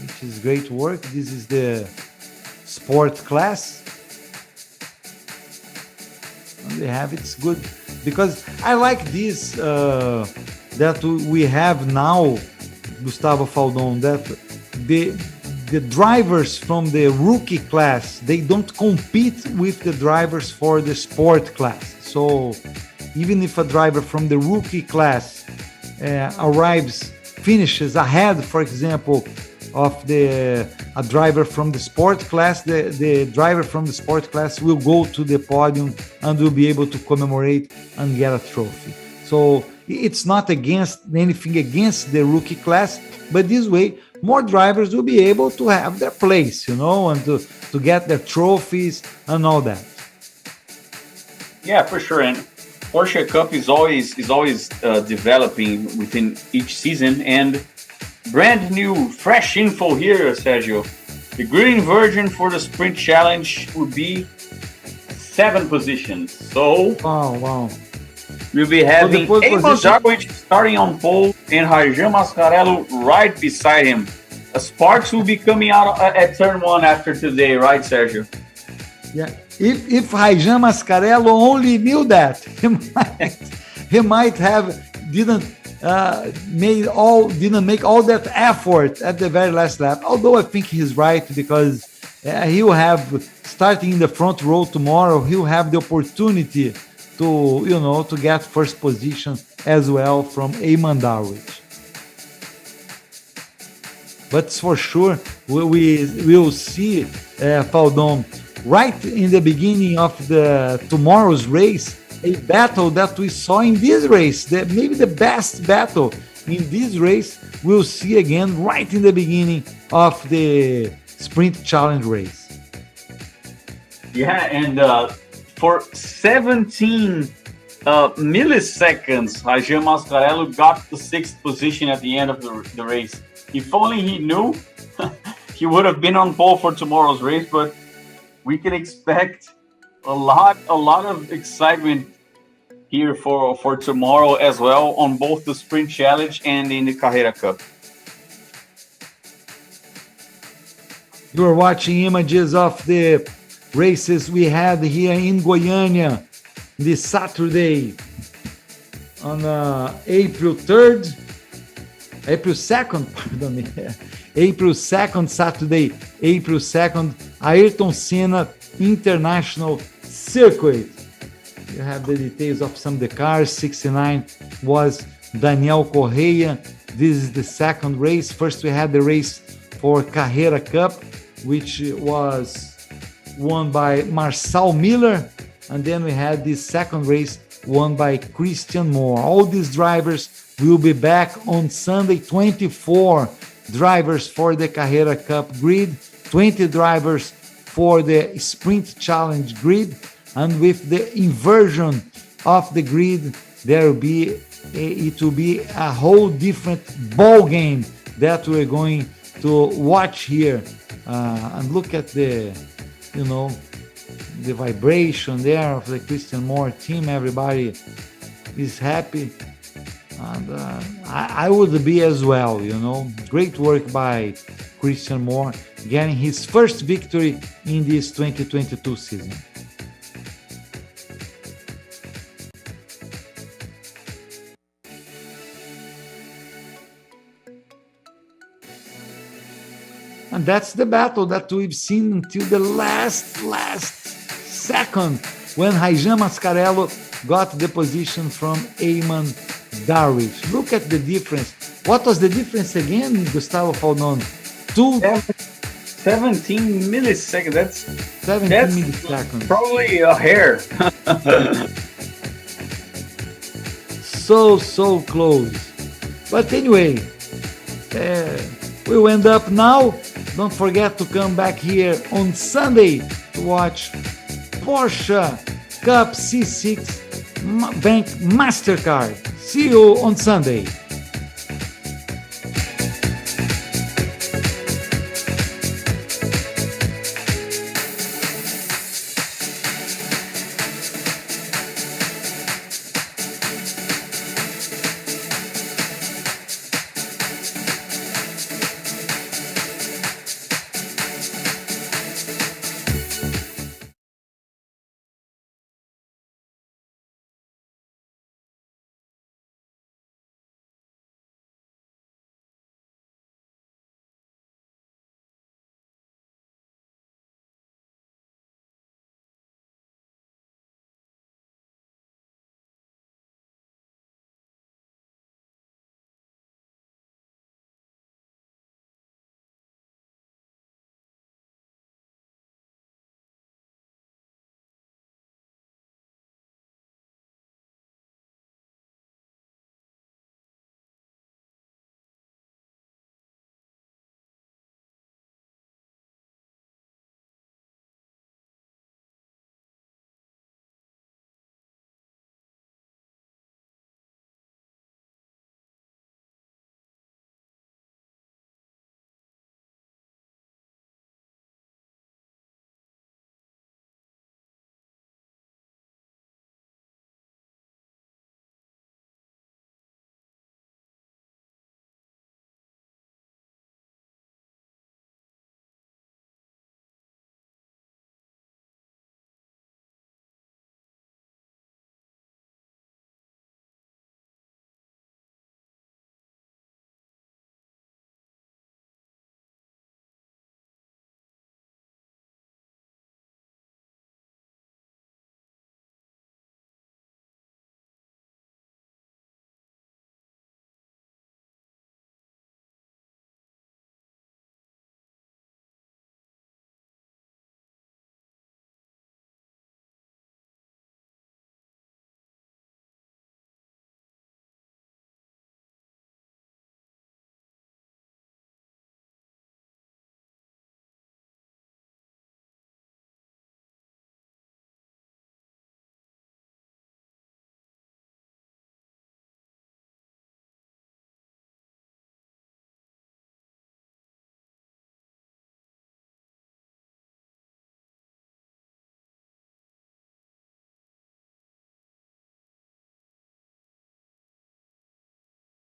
[SPEAKER 1] which is great work. This is the sport class. And they have it's good because I like this that we have now, Gustavo Faldon, that the drivers from the rookie class, they don't compete with the drivers for the sport class. So even if a driver from the rookie class finishes ahead, for example, of a driver from the sport class, the driver from the sport class will go to the podium and will be able to commemorate and get a trophy. So it's not anything against the rookie class, but this way more drivers will be able to have their place, and to get their trophies and all that.
[SPEAKER 2] Yeah, for sure. And Porsche Cup is always developing within each season, and brand new, fresh info here, Sergio. The green version for the Sprint Challenge would be 7 positions. So,
[SPEAKER 1] wow.
[SPEAKER 2] We'll be having Eamon Jarwich starting on pole and Rajan Mascarello right beside him. Sparks will be coming out at turn 1 after today, right, Sergio?
[SPEAKER 1] Yeah. If Rajan Mascarello only knew that, he might have didn't didn't make all that effort at the very last lap. Although I think he's right, because he'll have, starting in the front row tomorrow, he'll have the opportunity to get first position as well from Eamon Darwich. But for sure, we will see Faldon right in the beginning of tomorrow's race, a battle that we saw in this race, maybe the best battle in this race we'll see again right in the beginning of the Sprint Challenge race.
[SPEAKER 2] Yeah, and for 17 milliseconds, Rajan Mascarello got the 6th position at the end of the race. If only he knew, he would have been on pole for tomorrow's race, but we can expect a lot of excitement here for tomorrow as well, on both the Sprint Challenge and in the Carrera Cup.
[SPEAKER 1] You are watching images of the races we had here in Goiania this Saturday on April 2nd, pardon me. April 2nd, Saturday, April 2nd, Ayrton Senna International Circuit. You have the details of some of the cars. 69 was Daniel Correia. This is the second race. First, we had the race for Carrera Cup, which was won by Marcel Miller. And then we had this second race won by Christian Moore. All these drivers will be back on Sunday. 24 drivers for the Carrera Cup grid, 20 drivers for the Sprint Challenge grid, and with the inversion of the grid, it will be a whole different ball game that we're going to watch here. And look at the vibration there of the Christian Moore team. Everybody is happy, and I would be as well. Great work by Christian Moore, getting his first victory in this 2022 season. And that's the battle that we've seen until the last second, when Rajan Mascarello got the position from Eamon Darwich. Look at the difference. What was the difference again, Gustavo Faldon?
[SPEAKER 2] 17 milliseconds. That's
[SPEAKER 1] 17 milliseconds.
[SPEAKER 2] Probably a hair.
[SPEAKER 1] So close. But anyway, we'll end up now. Don't forget to come back here on Sunday to watch Porsche Cup C6 Bank Mastercard. See you on Sunday.